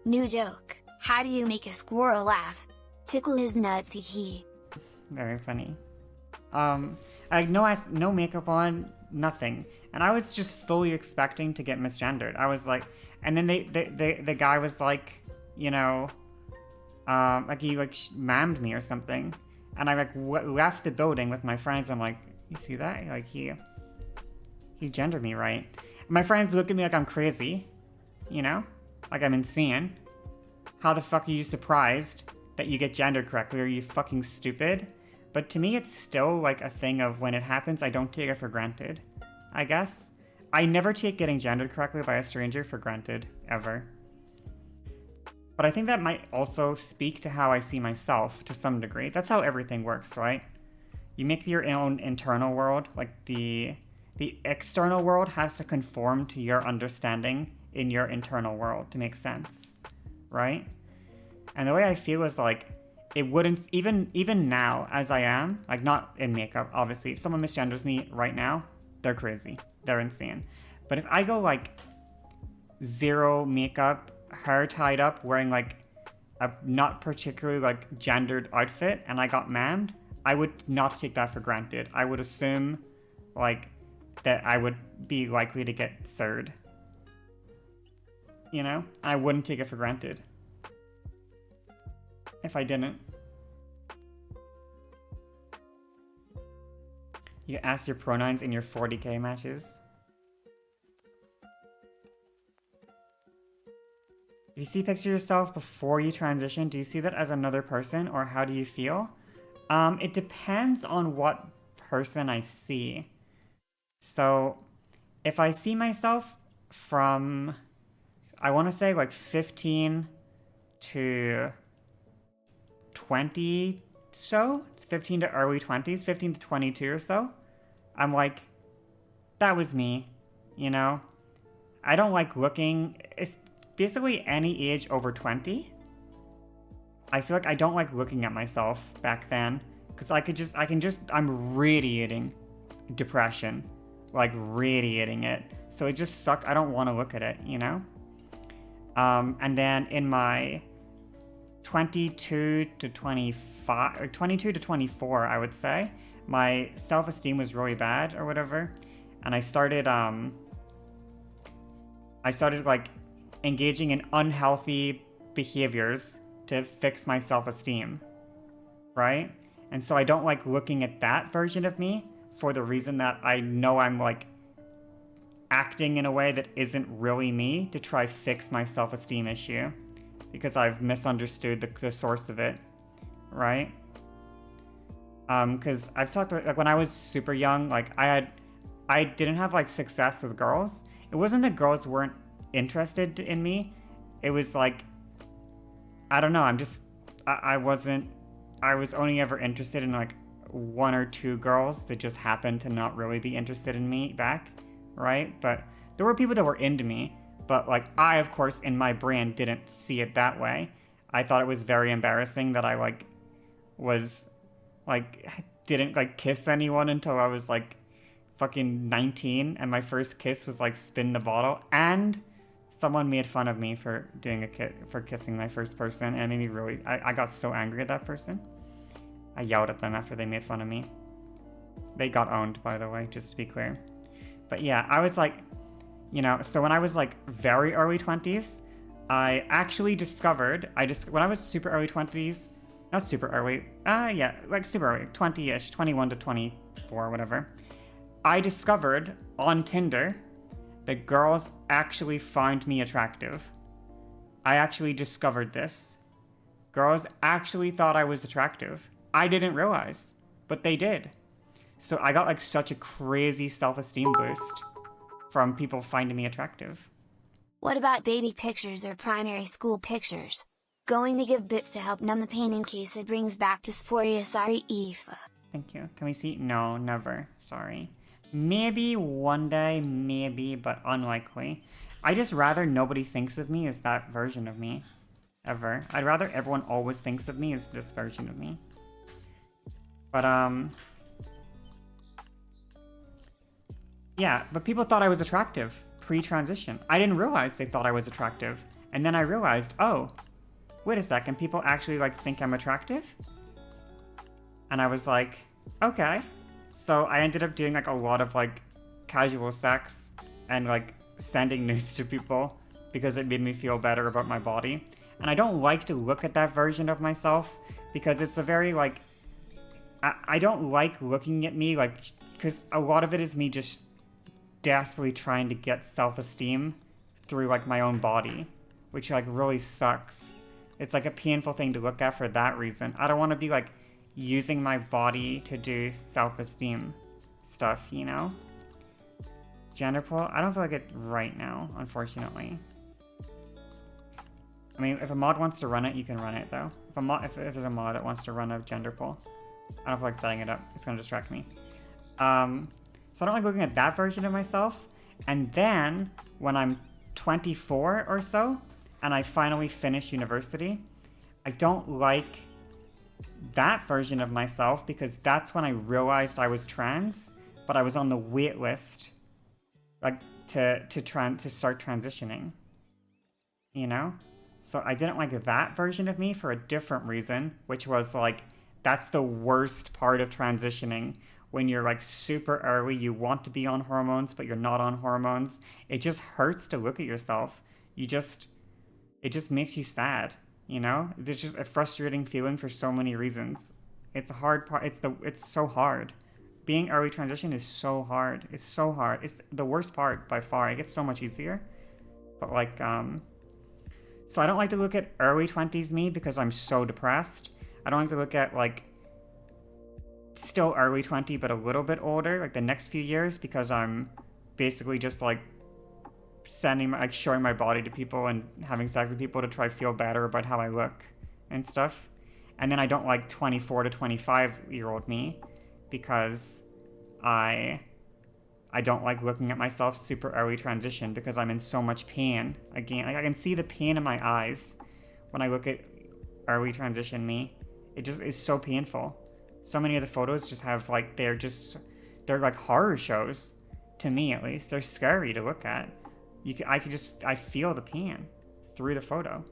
Speaker 2: New joke. How do you make a squirrel laugh? Tickle his nuts, hee.
Speaker 1: Very funny. I had no makeup on, nothing. And I was just fully expecting to get misgendered. I was like, and then the guy was like, you know, like he like mammed me or something. And I like left the building with my friends. I'm like, you see that? Like he gendered me, right? And my friends look at me like I'm crazy, you know, like I'm insane. How the fuck are you surprised that you get gendered correctly? Are you fucking stupid? But to me, it's still like a thing of when it happens, I don't take it for granted, I guess. I never take getting gendered correctly by a stranger for granted, ever. But I think that might also speak to how I see myself to some degree. That's how everything works, right? You make your own internal world, like the external world has to conform to your understanding in your internal world to make sense, right? And the way I feel is like, it wouldn't, even now as I am, like not in makeup, obviously, if someone misgenders me right now, they're crazy, they're insane. But if I go like zero makeup, hair tied up, wearing like a not particularly like gendered outfit, and I got mammed, I would not take that for granted. I would assume, like, that I would be likely to get surd. You know? I wouldn't take it for granted if I didn't. You ask your pronouns in your 40k matches. If you see pictures of yourself before you transition, do you see that as another person, or how do you feel? It depends on what person I see. So, if I see myself from, I want to say like 15 to 20 so, it's 15 to early 20s, 15 to 22 or so, I'm like, that was me, you know? I don't like looking, it's basically any age over 20. I feel like I don't like looking at myself back then, because I'm radiating depression, like radiating it. So it just sucked. I don't want to look at it, you know? And then in my 22 to 25, or 22 to 24, I would say, my self-esteem was really bad or whatever. And I started like engaging in unhealthy behaviors to fix my self-esteem, right? And so I don't like looking at that version of me for the reason that I know I'm like acting in a way that isn't really me to try fix my self-esteem issue because I've misunderstood the source of it, right? Because I've talked about, like, when I was super young, like I didn't have like success with girls. It wasn't that girls weren't interested in me. It was like, I don't know, I was only ever interested in like one or two girls that just happened to not really be interested in me back, right? But there were people that were into me, but like I, of course, in my brain didn't see it that way. I thought it was very embarrassing that I like was like didn't like kiss anyone until I was like fucking 19, and my first kiss was like spin the bottle, and someone made fun of me for doing for kissing my first person, and it made me I got so angry at that person. I yelled at them after they made fun of me. They got owned, by the way, just to be clear. But yeah, I was like, you know, so when I was like very early 20s, I actually discovered, when I was super early 20s, not super early, yeah, like super early, 20-ish, 21 to 24, whatever, I discovered on Tinder that girls actually find me attractive. I actually discovered this. Girls actually thought I was attractive. I didn't realize, but they did. So I got like such a crazy self-esteem boost from people finding me attractive.
Speaker 2: What about baby pictures or primary school pictures? Going to give bits to help numb the pain in case it brings back dysphoria. Sorry, Aoife.
Speaker 1: Thank you. Can we see? No, never. Sorry. Maybe one day, maybe, but unlikely. I just rather nobody thinks of me as that version of me. Ever. I'd rather everyone always thinks of me as this version of me. But, yeah, but people thought I was attractive pre-transition. I didn't realize they thought I was attractive. And then I realized, oh, wait a second, people actually, like, think I'm attractive? And I was like, okay. So I ended up doing, like, a lot of, like, casual sex and, like, sending nudes to people because it made me feel better about my body. And I don't like to look at that version of myself because it's a very, like, I don't like looking at me, like, because a lot of it is me just desperately trying to get self-esteem through, like, my own body, which, like, really sucks. It's, like, a painful thing to look at for that reason. I don't want to be, like, using my body to do self-esteem stuff, you know? Gender pool? I don't feel like it right now, unfortunately. I mean, if a mod wants to run it, you can run it, though. If there's a mod that wants to run a gender pool. I don't feel like setting it up. It's going to distract me. So I don't like looking at that version of myself. And then, when I'm 24 or so, and I finally finish university, I don't like that version of myself because that's when I realized I was trans, but I was on the wait list, like, to start transitioning, you know? So I didn't like that version of me for a different reason, which was, like, That's the worst part of transitioning. When you're like super early, you want to be on hormones, but you're not on hormones. It just hurts to look at yourself. It just makes you sad, you know? It's just a frustrating feeling for so many reasons. It's a hard part. It's so hard. Being early transition is so hard. It's so hard. It's the worst part by far. It gets so much easier. But like, so I don't like to look at early 20s me because I'm so depressed. I don't like to look at like still early 20 but a little bit older, like the next few years, because I'm basically just like showing my body to people and having sex with people to try to feel better about how I look and stuff. And then I don't like 24 to 25-year-old me because I don't like looking at myself super early transition because I'm in so much pain. Again, like I can see the pain in my eyes when I look at early transition me. It just is so painful. So many of the photos just have like they're like horror shows to me, at least. They're scary to look at. I feel the pain through the photo.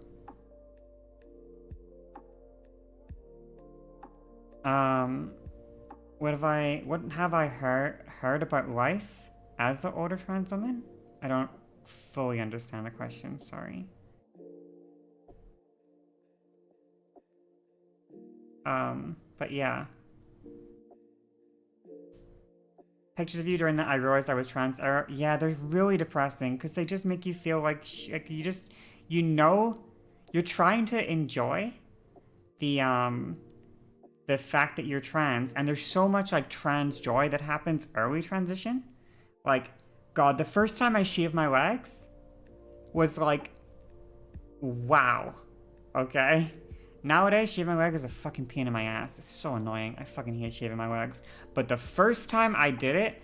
Speaker 1: What have I heard about life as the older trans woman? I don't fully understand the question, sorry. But yeah. Pictures of you during that I realized I was trans era. Yeah, they're really depressing because they just make you feel like you know, you're trying to enjoy the fact that you're trans, and there's so much like trans joy that happens early transition. Like, God, the first time I shaved my legs was like, wow. Okay? Nowadays, shaving my leg is a fucking pain in my ass. It's so annoying. I fucking hate shaving my legs. But the first time I did it,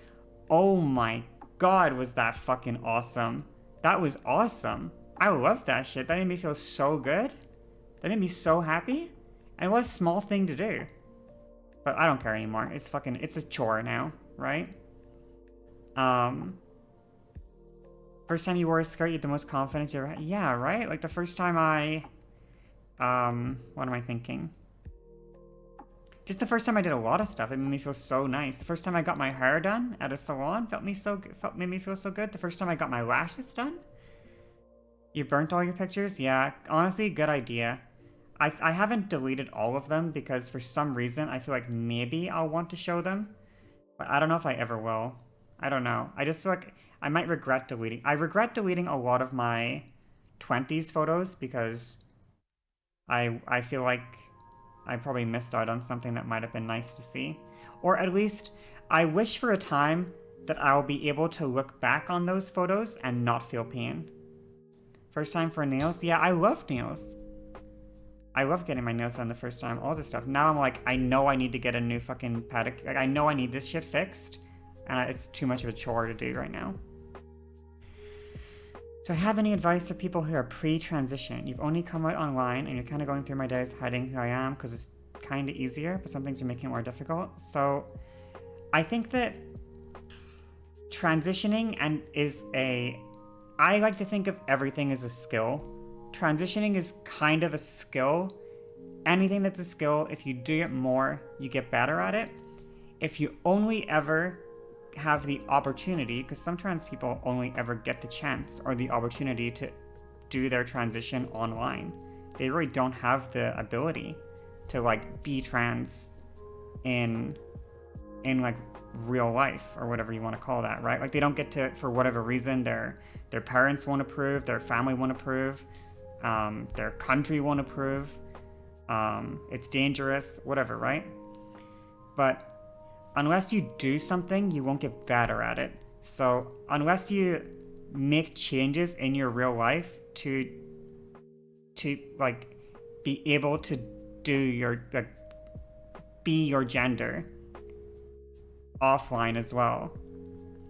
Speaker 1: oh my God, was that fucking awesome. That was awesome. I love that shit. That made me feel so good. That made me so happy. And what a small thing to do. But I don't care anymore. It's a chore now, right? First time you wore a skirt, you had the most confidence you ever had. Yeah, right? Like the first time what am I thinking? Just the first time I did a lot of stuff, it made me feel so nice. The first time I got my hair done at a salon made me feel so good. The first time I got my lashes done. You burnt all your pictures? Yeah, honestly, good idea. I haven't deleted all of them because for some reason I feel like maybe I'll want to show them. But I don't know if I ever will. I don't know. I just feel like I might regret deleting. I regret deleting a lot of my 20s photos because I feel like I probably missed out on something that might have been nice to see. Or at least I wish for a time that I'll be able to look back on those photos and not feel pain. First time for nails? Yeah, I love nails. I love getting my nails done the first time, all this stuff. Now I'm like, I know I need to get a new fucking pedicure. Like, I know I need this shit fixed, and it's too much of a chore to do right now. Do I have any advice for people who are pre-transition? You've only come out online, and you're kind of going through my days hiding who I am because it's kind of easier, but some things are making it more difficult. So I think that transitioning I like to think of everything as a skill. Transitioning is kind of a skill. Anything that's a skill, if you do it more, you get better at it. If you only ever have the opportunity, because some trans people only ever get the chance or the opportunity to do their transition online. They really don't have the ability to like be trans in like real life or whatever you want to call that, right? Like they don't get to, for whatever reason, their parents won't approve, their family won't approve, their country won't approve, it's dangerous, whatever, right? But unless you do something, you won't get better at it. So unless you make changes in your real life to like be able to do your like be your gender offline as well,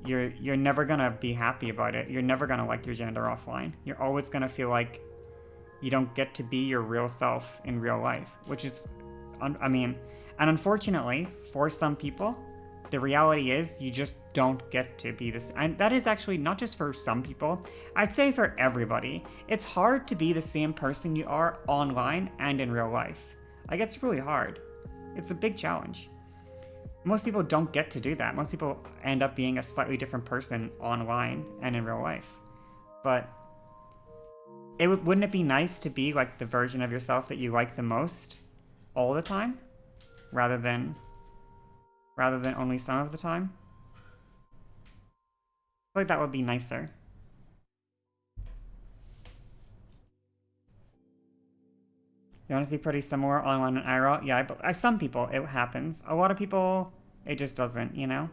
Speaker 1: you're never gonna be happy about it. You're never gonna like your gender offline. You're always gonna feel like you don't get to be your real self in real life, which is, and unfortunately, for some people, the reality is you just don't get to be this. And that is actually not just for some people, I'd say for everybody. It's hard to be the same person you are online and in real life. Like, it's really hard. It's a big challenge. Most people don't get to do that. Most people end up being a slightly different person online and in real life. But wouldn't it be nice to be like the version of yourself that you like the most all the time, rather than only some of the time? I feel like that would be nicer. You honestly pretty similar online and IRL? Yeah, but some people it happens. A lot of people it just doesn't, you know?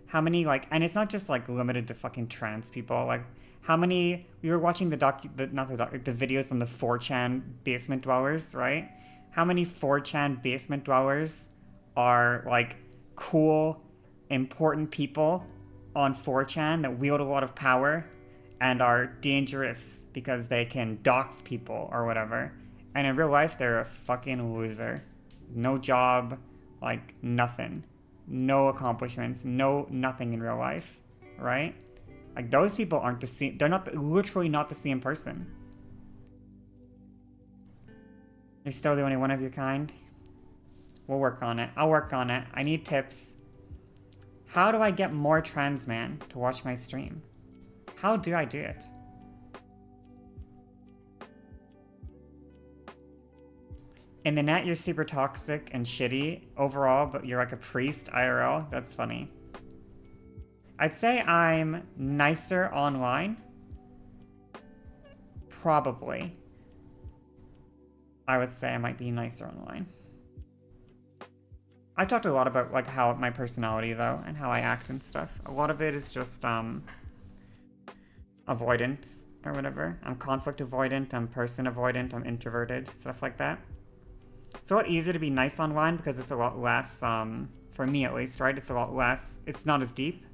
Speaker 1: How many like, and it's not just like limited to fucking trans people. Like, how many, we were watching the videos on the 4chan basement dwellers, right? How many 4chan basement dwellers are like cool, important people on 4chan that wield a lot of power and are dangerous because they can dox people or whatever. And in real life, they're a fucking loser. No job, like nothing. No accomplishments, nothing in real life, right? Like those people aren't the same, they're literally not the same person. You're still the only one of your kind? We'll work on it. I'll work on it. I need tips. How do I get more trans men to watch my stream? How do I do it? In the net, you're super toxic and shitty overall, but you're like a priest IRL. That's funny. I'd say I'm nicer online. Probably. I would say I might be nicer online. I talked a lot about like how my personality though, and how I act and stuff. A lot of it is just avoidance or whatever. I'm conflict avoidant, I'm person avoidant, I'm introverted, stuff like that. It's a lot easier to be nice online because it's a lot less, for me at least, right? It's a lot less, it's not as deep.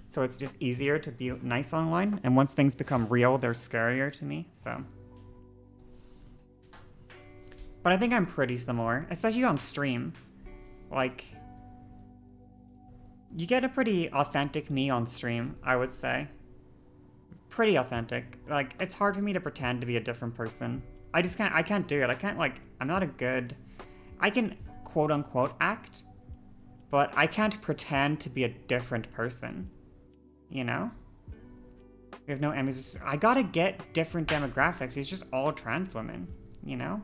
Speaker 1: So it's just easier to be nice online. And once things become real, they're scarier to me, so. But I think I'm pretty similar, especially on stream. Like, you get a pretty authentic me on stream, I would say. Pretty authentic. Like, it's hard for me to pretend to be a different person. I can't do it. I can't, like, I'm not a good, I can quote unquote act, but I can't pretend to be a different person, you know? We have no Emmys. I gotta get different demographics. It's just all trans women, you know?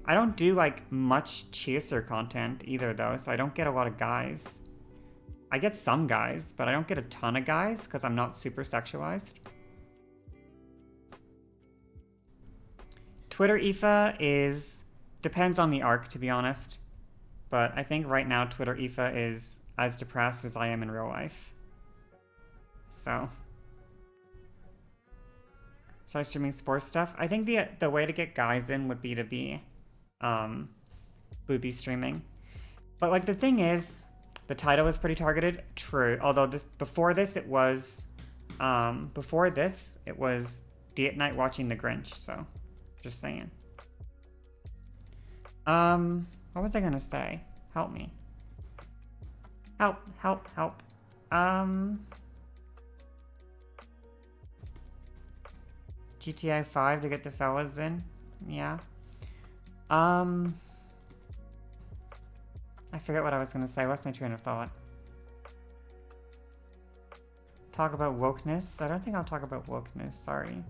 Speaker 1: I don't do, like, much chaser content either, though, so I don't get a lot of guys. I get some guys, but I don't get a ton of guys because I'm not super sexualized. Twitter Aoife depends on the arc, to be honest. But I think right now Twitter Aoife is as depressed as I am in real life. So. Start streaming sports stuff. I think the way to get guys in would be to be booby streaming. But like the thing is, the title is pretty targeted. True. Although before this it was date night watching The Grinch, so just saying. What was I gonna say? Help me. Help. GTA 5 to get the fellas in? Yeah. I forget what I was gonna say. What's my train of thought? Talk about wokeness? I don't think I'll talk about wokeness, sorry.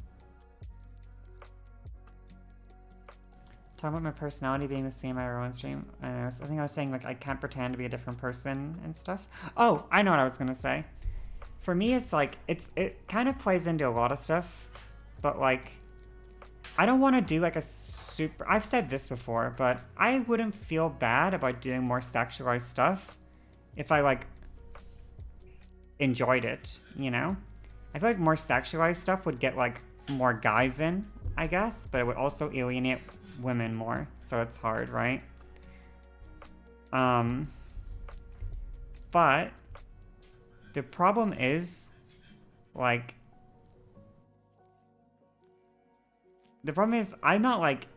Speaker 1: Talk about my personality being the same at our own stream. I think I was saying, like, I can't pretend to be a different person and stuff. Oh, I know what I was gonna say. For me, it's like, it kind of plays into a lot of stuff, but like, I don't want to do like a super, I've said this before, but I wouldn't feel bad about doing more sexualized stuff if I like enjoyed it, you know? I feel like more sexualized stuff would get like more guys in, I guess, but it would also alienate women more, so it's hard, right? But the problem is, like, I'm not like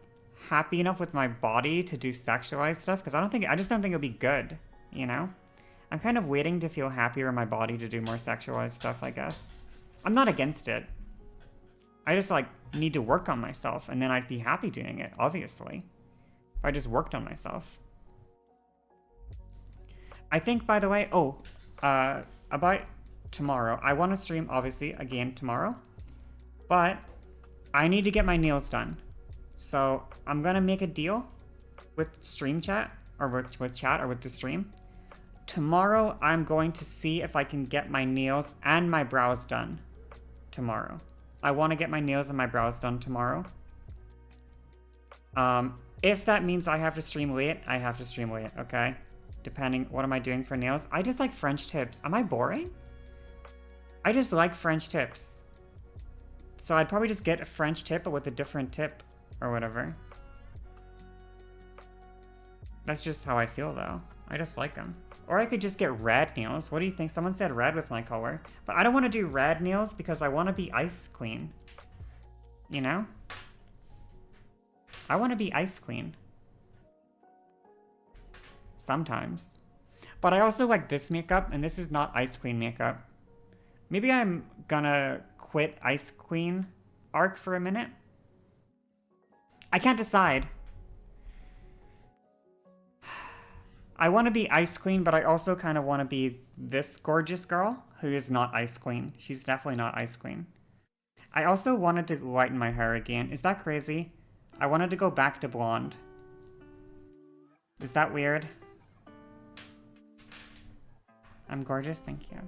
Speaker 1: happy enough with my body to do sexualized stuff because I just don't think it'll be good, you know? I'm kind of waiting to feel happier in my body to do more sexualized stuff, I guess. I'm not against it. I just like need to work on myself and then I'd be happy doing it, obviously. If I just worked on myself. I think, by the way, about tomorrow. I want to stream, obviously, again tomorrow. But I need to get my nails done. So I'm going to make a deal with stream chat, or with chat, or with the stream. Tomorrow, I'm going to see if I can get my nails and my brows done tomorrow. I want to get my nails and my brows done tomorrow. If that means I have to stream late, I have to stream late, okay? Depending, what am I doing for nails? I just like French tips. Am I boring? I just like French tips. So I'd probably just get a French tip, but with a different tip, or whatever. That's just how I feel, though. I just like them. Or I could just get red nails. What do you think? Someone said red was my color. But I don't want to do red nails because I want to be Ice Queen. You know? I want to be Ice Queen. Sometimes. But I also like this makeup, and this is not Ice Queen makeup. Maybe I'm gonna quit Ice Queen arc for a minute. I can't decide. I want to be Ice Queen, but I also kind of want to be this gorgeous girl who is not Ice Queen. She's definitely not Ice Queen. I also wanted to lighten my hair again. Is that crazy? I wanted to go back to blonde. Is that weird? I'm gorgeous, thank you.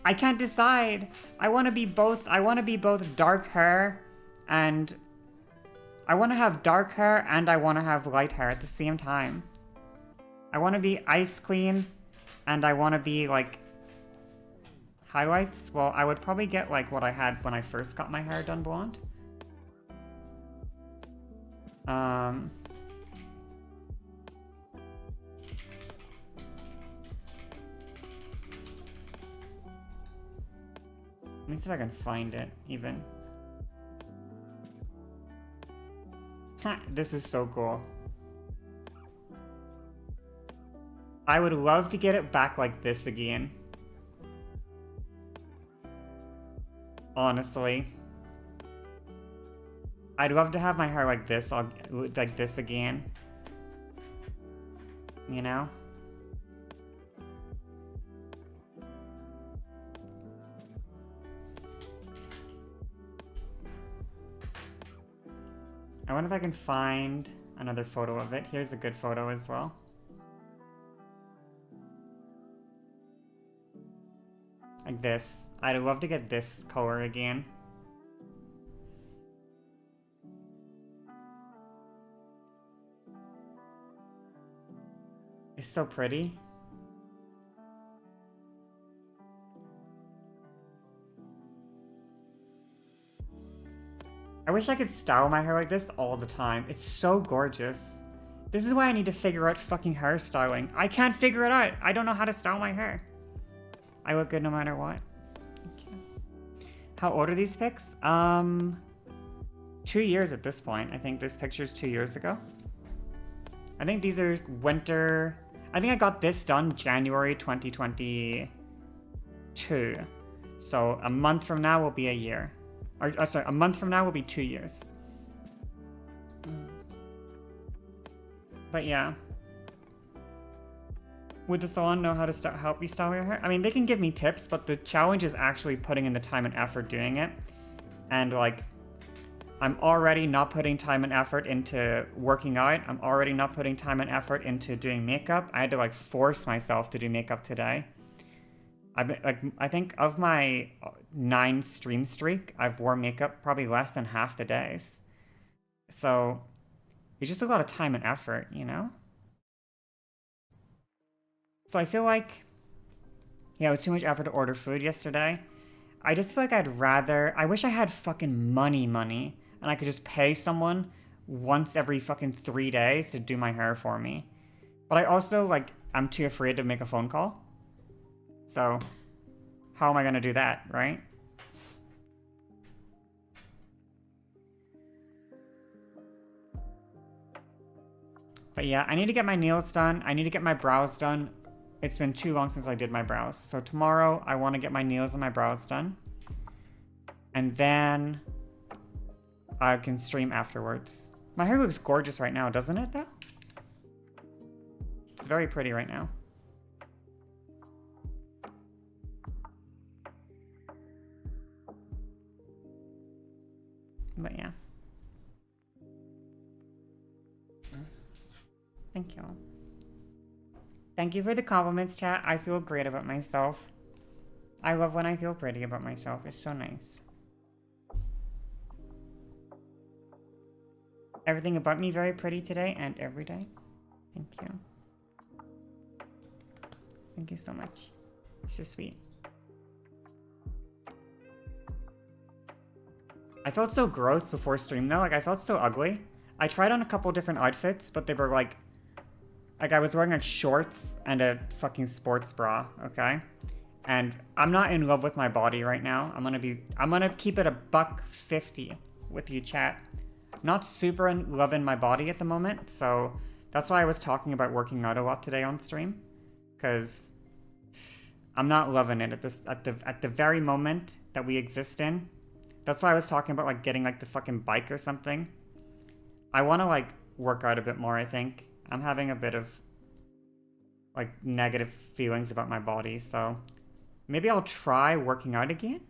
Speaker 1: I can't decide. I want to be both. I want to be both dark hair and I want to have dark hair and I want to have light hair at the same time. I want to be Ice Queen and I want to be like highlights. Well, I would probably get like what I had when I first got my hair done blonde. Let me see if I can find it, even. This is so cool. I would love to get it back like this again. Honestly. I'd love to have my hair like this, like this again. You know? I wonder if I can find another photo of it. Here's a good photo as well. Like this. I'd love to get this color again. It's so pretty. I wish I could style my hair like this all the time. It's so gorgeous. This is why I need to figure out fucking hairstyling. I can't figure it out. I don't know how to style my hair. I look good no matter what. Okay. How old are these pics? 2 years at this point. I think this picture's 2 years ago. I think these are winter. I think I got this done January 2022. So a month from now will be a year. Or sorry, a month from now will be 2 years. But yeah. Would the salon know how to help you style your hair? I mean, they can give me tips, but the challenge is actually putting in the time and effort doing it. And like, I'm already not putting time and effort into working out. I'm already not putting time and effort into doing makeup. I had to like force myself to do makeup today. I think of my 9 stream streak, I've worn makeup probably less than half the days. So it's just a lot of time and effort, you know? So I feel like, yeah, it was too much effort to order food yesterday. I just feel like I wish I had fucking money, and I could just pay someone once every fucking 3 days to do my hair for me. But I also, like, I'm too afraid to make a phone call. So, how am I gonna do that, right? But yeah, I need to get my nails done. I need to get my brows done. It's been too long since I did my brows. So tomorrow, I want to get my nails and my brows done. And then I can stream afterwards. My hair looks gorgeous right now, doesn't it, though? looks very pretty right now. But yeah. Thank you. Thank you for the compliments, chat. I feel great about myself. I love when I feel pretty about myself. It's so nice. Everything about me very pretty today and every day. Thank you. Thank you so much. It's so sweet. I felt so gross before stream though. Like, I felt so ugly. I tried on a couple different outfits, but they were like I was wearing like shorts and a fucking sports bra, okay? And I'm not in love with my body right now. I'm gonna keep it a $150 with you, chat. Not super in love in my body at the moment, so that's why I was talking about working out a lot today on stream, because I'm not loving it at the very moment that we exist in. That's why I was talking about like getting like the fucking bike or something. I want to like work out a bit more, I think. I'm having a bit of like negative feelings about my body, so maybe I'll try working out again.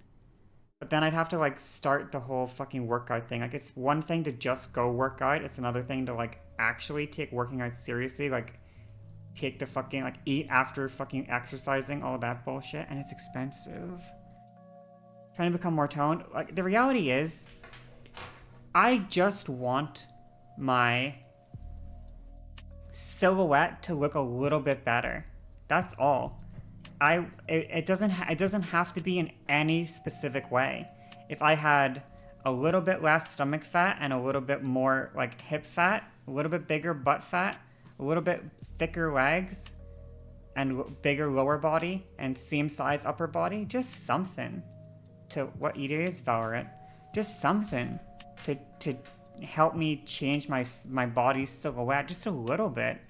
Speaker 1: But then I'd have to like start the whole fucking workout thing. Like, it's one thing to just go work out. It's another thing to like actually take working out seriously. Like, take the fucking like eat after fucking exercising, all that bullshit, and it's expensive. Trying to become more toned. Like, the reality is, I just want my silhouette to look a little bit better. That's all. It doesn't have to be in any specific way. If I had a little bit less stomach fat and a little bit more like hip fat, a little bit bigger butt fat, a little bit thicker legs, and bigger lower body, and same size upper body, just something to what it is, Valorant. Just something to help me change my body's silhouette just a little bit.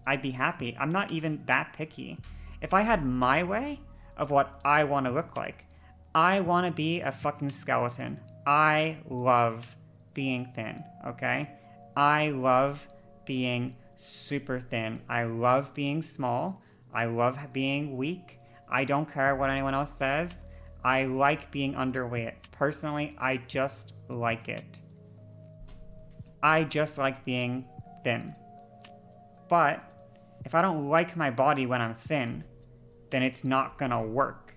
Speaker 1: I'd be happy. I'm not even that picky. If I had my way of what I want to look like, I want to be a fucking skeleton. I love being thin, okay? I love being super thin. I love being small. I love being weak. I don't care what anyone else says. I like being underweight. Personally, I just like it. I just like being thin. But if I don't like my body when I'm thin, then it's not gonna work.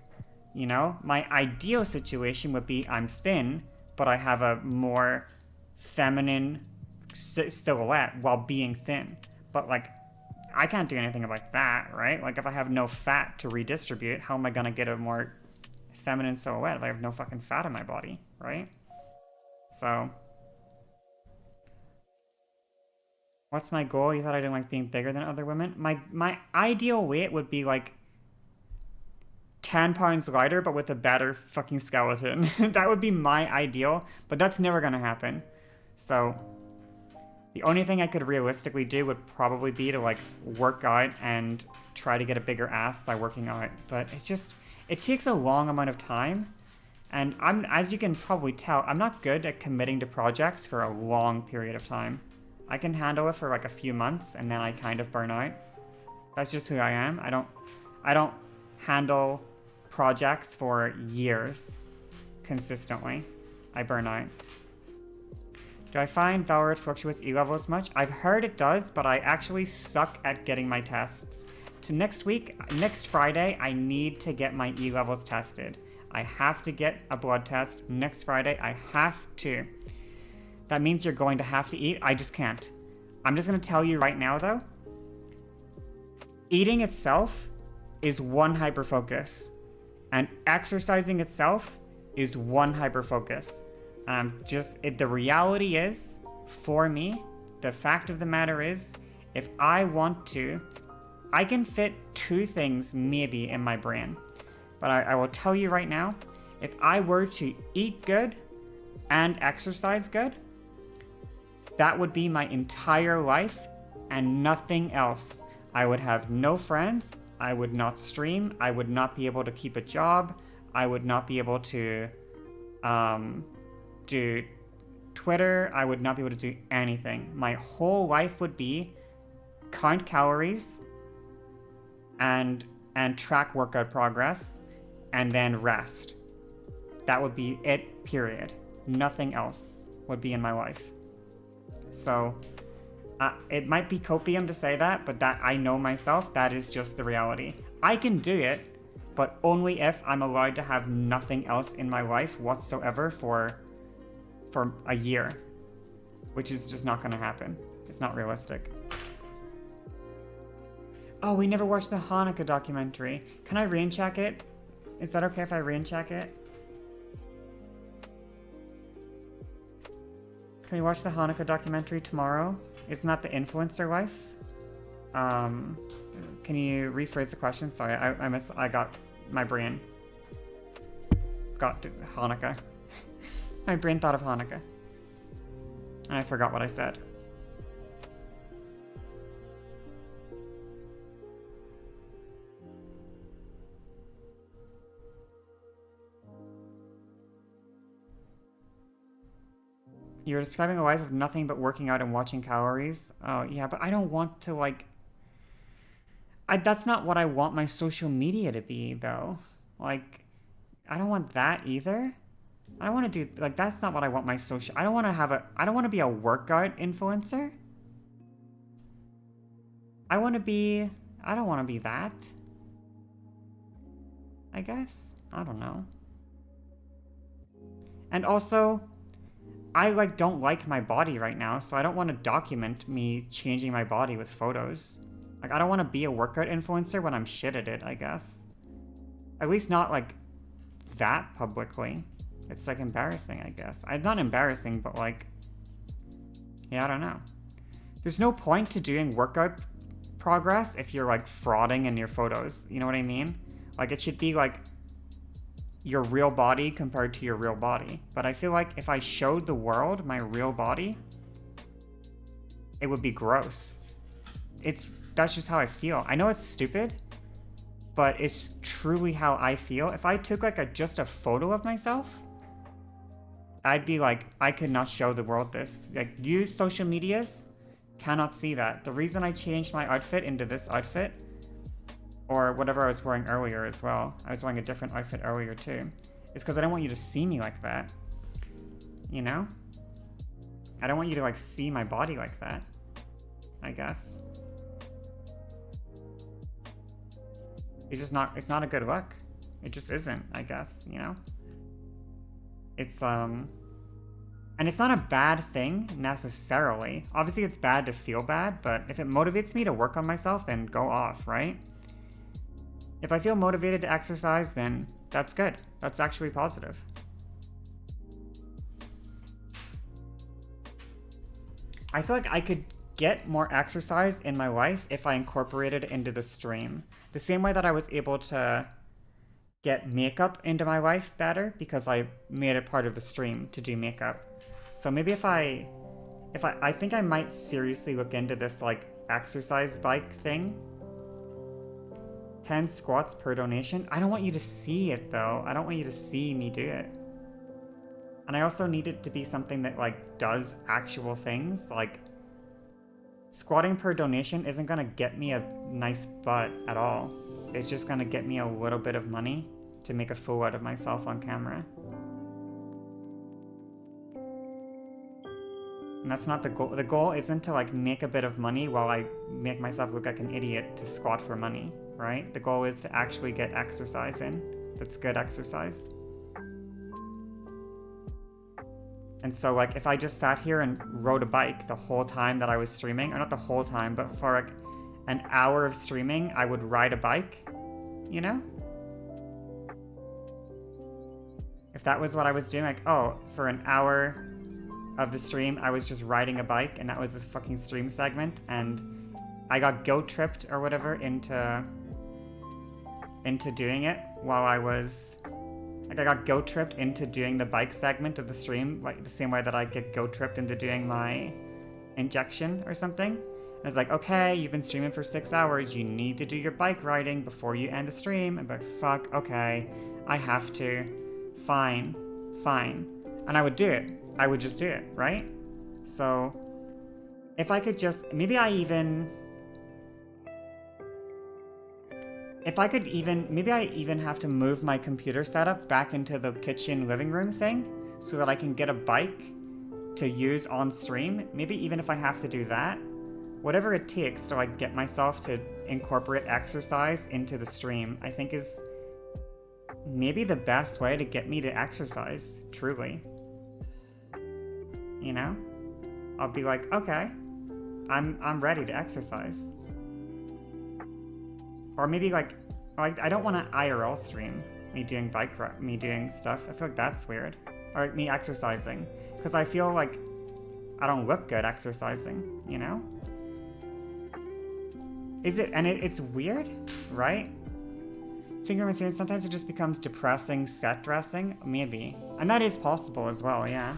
Speaker 1: You know? My ideal situation would be I'm thin, but I have a more feminine silhouette while being thin. But like, I can't do anything about that, right? Like, if I have no fat to redistribute, how am I gonna get a more feminine silhouette if I have no fucking fat in my body, right? So, what's my goal? You thought I didn't like being bigger than other women? My ideal weight would be like 10 pounds lighter, but with a better fucking skeleton. That would be my ideal, but that's never gonna happen. So, the only thing I could realistically do would probably be to like work out and try to get a bigger ass by working out. But it's just, it takes a long amount of time. And as you can probably tell, I'm not good at committing to projects for a long period of time. I can handle it for like a few months and then I kind of burn out. That's just who I am. I don't handle projects for years consistently. I burn out. Do I find Valorant fluctuates E-levels much? I've heard it does, but I actually suck at getting my tests. To next Friday, I need to get my E-levels tested. I have to get a blood test next Friday. I have to. That means you're going to have to eat. I just can't. I'm just going to tell you right now, though. Eating itself is one hyperfocus. And exercising itself is one hyperfocus. The reality is, for me, the fact of the matter is, if I want to, I can fit two things maybe in my brain. But I will tell you right now, if I were to eat good and exercise good, that would be my entire life and nothing else. I would have no friends. I would not stream. I would not be able to keep a job. I would not be able to do Twitter. I would not be able to do anything. My whole life would be count calories, and track workout progress, and then rest. That would be it, period. Nothing else would be in my life. So it might be copium to say that, but that I know myself, that is just the reality. I can do it, but only if I'm allowed to have nothing else in my life whatsoever for a year, which is just not going to happen. It's not realistic. Oh, we never watched the Hanukkah documentary. Can I rain check it? Is that okay if I rain check it? Can we watch the Hanukkah documentary tomorrow? Isn't that the influencer life? Can you rephrase the question? Sorry, I got my brain got to Hanukkah. My brain thought of Hanukkah. And I forgot what I said. You're describing a life of nothing but working out and watching calories. Oh, yeah, but I don't want to, like... that's not what I want my social media to be, though. Like, I don't want that either. I don't want to do... Like, that's not what I want my social... I don't want to be a workout influencer. I don't want to be that. I guess. I don't know. And also... I don't like my body right now, so I don't want to document me changing my body with photos. Like, I don't want to be a workout influencer when I'm shit at it, I guess. At least not that publicly. It's embarrassing, I guess. Not embarrassing, but yeah, I don't know. There's no point to doing workout progress if you're frauding in your photos. You know what I mean? It should be your real body compared to your real body. But I feel like if I showed the world my real body, it would be gross. That's just how I feel. I know it's stupid, but it's truly how I feel. If I took just a photo of myself, I'd be I could not show the world this. You social medias cannot see that. The reason I changed my outfit into this outfit, or whatever I was wearing earlier as well. I was wearing a different outfit earlier too. It's because I don't want you to see me like that. You know? I don't want you to see my body like that. I guess. It's not a good look. It just isn't, I guess, you know? It's, and it's not a bad thing, necessarily. Obviously it's bad to feel bad, but if it motivates me to work on myself, then go off, right? If I feel motivated to exercise, then that's good. That's actually positive. I feel like I could get more exercise in my life if I incorporated it into the stream. The same way that I was able to get makeup into my life better because I made it part of the stream to do makeup. So maybe if I think I might seriously look into this exercise bike thing. 10 squats per donation. I don't want you to see it though. I don't want you to see me do it. And I also need it to be something that does actual things. Squatting per donation isn't gonna get me a nice butt at all. It's just gonna get me a little bit of money to make a fool out of myself on camera. And that's not the goal. The goal isn't to make a bit of money while I make myself look like an idiot to squat for money, right? The goal is to actually get exercise in. That's good exercise. And so if I just sat here and rode a bike the whole time that I was streaming, or not the whole time, but for an hour of streaming, I would ride a bike, you know? If that was what I was doing, for an hour of the stream, I was just riding a bike, and that was a fucking stream segment, and I got guilt tripped or whatever into doing it while I was... I got guilt tripped into doing the bike segment of the stream, the same way that I get guilt tripped into doing my injection or something. And it's okay, you've been streaming for 6 hours, you need to do your bike riding before you end the stream. I'm fuck, okay, I have to. Fine. And I would do it. I would just do it, right? So, if I could just... Maybe I even... If I could even, maybe I even have to move my computer setup back into the kitchen living room thing so that I can get a bike to use on stream. Maybe even if I have to do that, whatever it takes to like get myself to incorporate exercise into the stream, I think is maybe the best way to get me to exercise, truly. You know? I'll be like, okay, I'm ready to exercise. Or maybe like I don't want to IRL stream me doing me doing stuff. I feel like that's weird. Or like me exercising, because I feel like I don't look good exercising. You know? Is it? And it's weird, right? Speaking of mysterious, sometimes it just becomes depressing set dressing. Maybe, and that is possible as well. Yeah.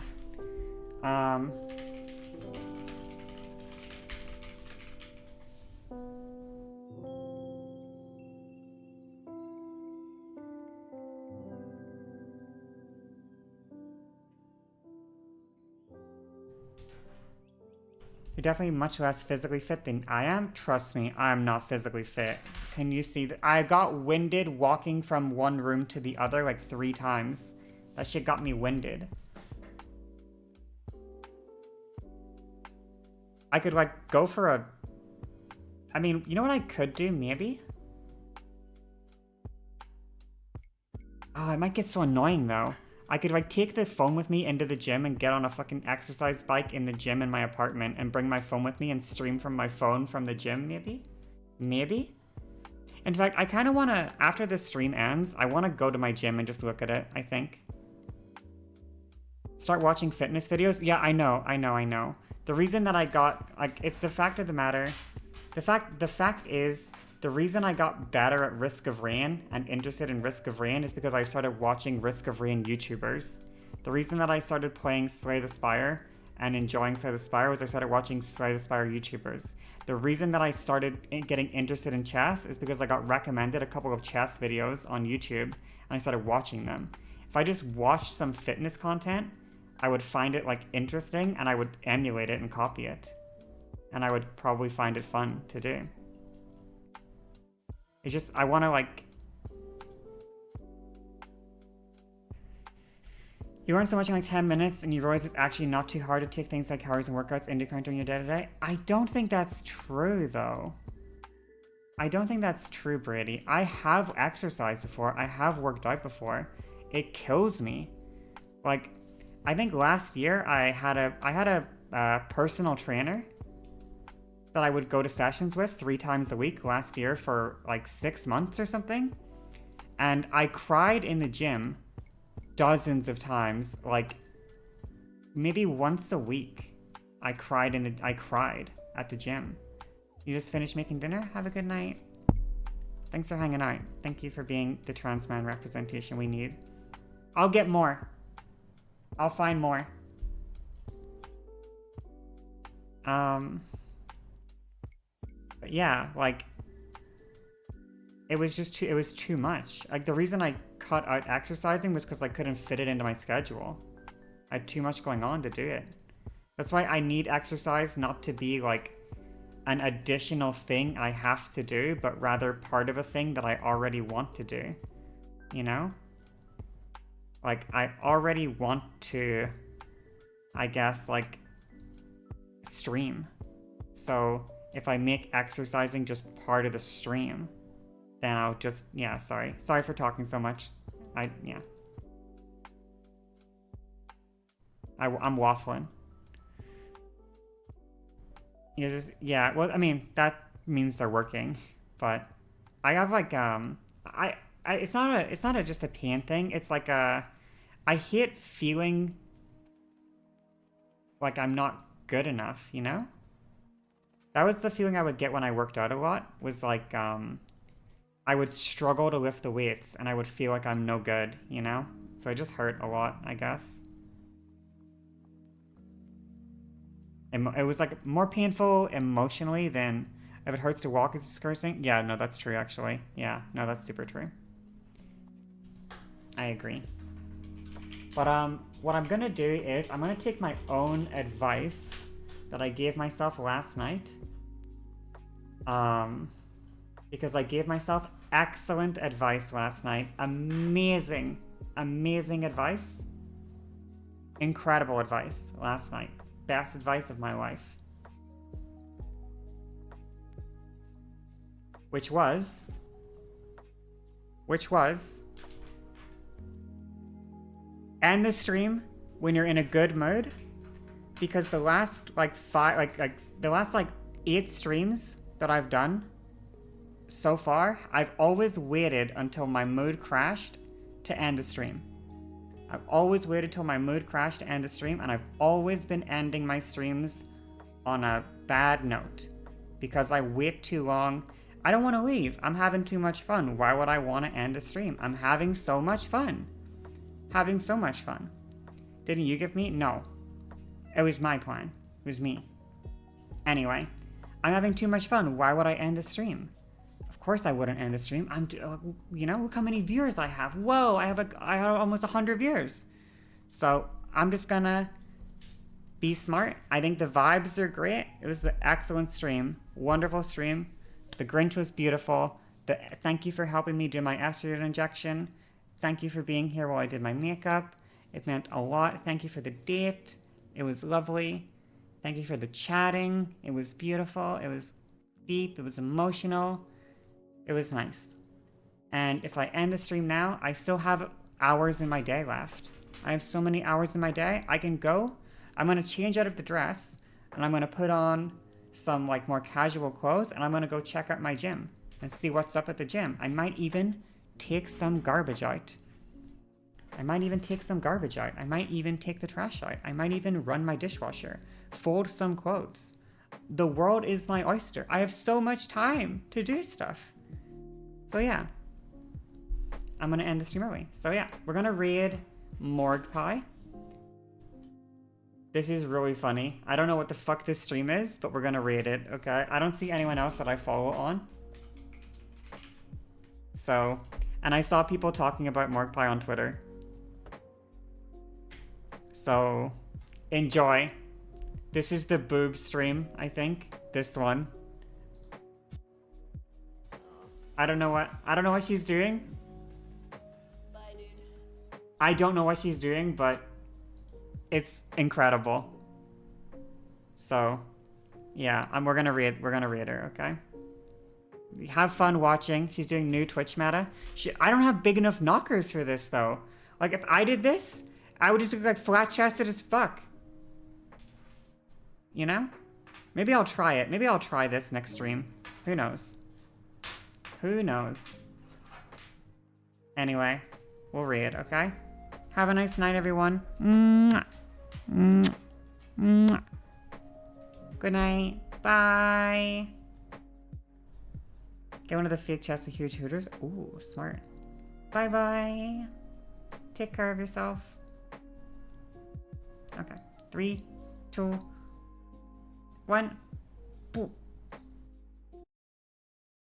Speaker 1: You're definitely much less physically fit than I am. Trust me, I'm not physically fit. Can you see that? I got winded walking from one room to the other like 3 times. That shit got me winded. I could like go for a... I mean, you know what I could do maybe? Oh, it might get so annoying though. I could like take the phone with me into the gym and get on a fucking exercise bike in the gym in my apartment and bring my phone with me and stream from my phone from the gym, maybe? Maybe? In fact, I kind of want to, after this stream ends, I want to go to my gym and just look at it, I think. Start watching fitness videos? Yeah, I know. The reason that I got, like, it's the fact of the matter. The fact is, the reason I got better at Risk of Rain and interested in Risk of Rain is because I started watching Risk of Rain YouTubers. The reason that I started playing Slay the Spire and enjoying Slay the Spire was I started watching Slay the Spire YouTubers. The reason that I started getting interested in chess is because I got recommended a couple of chess videos on YouTube and I started watching them. If I just watched some fitness content, I would find it like interesting and I would emulate it and copy it. And I would probably find it fun to do. It's just, I want to like... You learn so much in like 10 minutes and you realize it's actually not too hard to take things like calories and workouts into account during your day-to-day. I don't think that's true, though. I don't think that's true, Brady. I have exercised before. I have worked out before. It kills me. Like, I think last year I had a personal trainer that I would go to sessions with 3 times a week last year for like 6 months or something. And I cried in the gym dozens of times, like maybe once a week. I cried at the gym. You just finished making dinner? Have a good night. Thanks for hanging out. Thank you for being the trans man representation we need. I'll get more. I'll find more. But yeah, like, it was too much. Like, the reason I cut out exercising was because I couldn't fit it into my schedule. I had too much going on to do it. That's why I need exercise not to be, like, an additional thing I have to do, but rather part of a thing that I already want to do. You know? Like, I already want to, I guess, like, stream. So if I make exercising just part of the stream, then I'll just, yeah, sorry for talking so much. I'm waffling. Yeah, well, I mean, that means they're working, but I have like, it's not a just a pain thing. It's like I hate feeling like I'm not good enough, you know? That was the feeling I would get when I worked out a lot, was like, I would struggle to lift the weights and I would feel like I'm no good, you know? So it just hurt a lot, I guess. It was like more painful emotionally than if it hurts to walk, it's discouraging. Yeah, no, that's true actually. Yeah, no, that's super true. I agree. But what I'm gonna do is I'm gonna take my own advice that I gave myself last night. because I gave myself excellent advice last night. Amazing, amazing advice. Incredible advice last night. Best advice of my life. Which was end the stream when you're in a good mood, because the last the last 8 streams that I've done so far, I've always waited until my mood crashed to end the stream. I've always waited till my mood crashed to end the stream, and I've always been ending my streams on a bad note because I wait too long. I don't want to leave. I'm having too much fun. Why would I want to end the stream? I'm having so much fun. Having so much fun. Didn't you give me? No. It was my plan. It was me. Anyway, I'm having too much fun. Why would I end the stream? Of course I wouldn't end the stream. You know, look how many viewers I have. Whoa, I have almost 100 viewers. So I'm just gonna be smart. I think the vibes are great. It was an excellent stream. Wonderful stream. The Grinch was beautiful. Thank you for helping me do my estrogen injection. Thank you for being here while I did my makeup. It meant a lot. Thank you for the date. It was lovely. Thank you for the chatting. It was beautiful. It was deep. It was emotional. It was nice. And if I end the stream now, I still have hours in my day left. I have so many hours in my day. I can go. I'm going to change out of the dress, and I'm going to put on some more casual clothes, and I'm going to go check out my gym and see what's up at the gym. I might even take some garbage out. I might even take the trash out. I might even run my dishwasher, fold some clothes. The world is my oyster. I have so much time to do stuff. So yeah, I'm gonna end the stream early. So yeah, we're gonna raid Morgue Pie. This is really funny. I don't know what the fuck this stream is, but we're gonna raid it, okay? I don't see anyone else that I follow on. So, and I saw people talking about Morgue Pie on Twitter. So, enjoy. This is the boob stream, I think. This one. I don't know what she's doing.
Speaker 3: Bye, dude.
Speaker 1: I don't know what she's doing, but it's incredible. So, yeah, we're gonna read her, okay? Have fun watching. She's doing new Twitch meta. I don't have big enough knockers for this though. Like if I did this, I would just look flat chested as fuck. You know? Maybe I'll try it. Maybe I'll try this next stream. Who knows? Who knows? Anyway, we'll read, okay? Have a nice night, everyone. Mwah. Mwah. Mwah. Good night. Bye. Get one of the fake chests of huge hooters. Ooh, smart. Bye-bye. Take care of yourself. Okay. 3, 2, 1. Boop.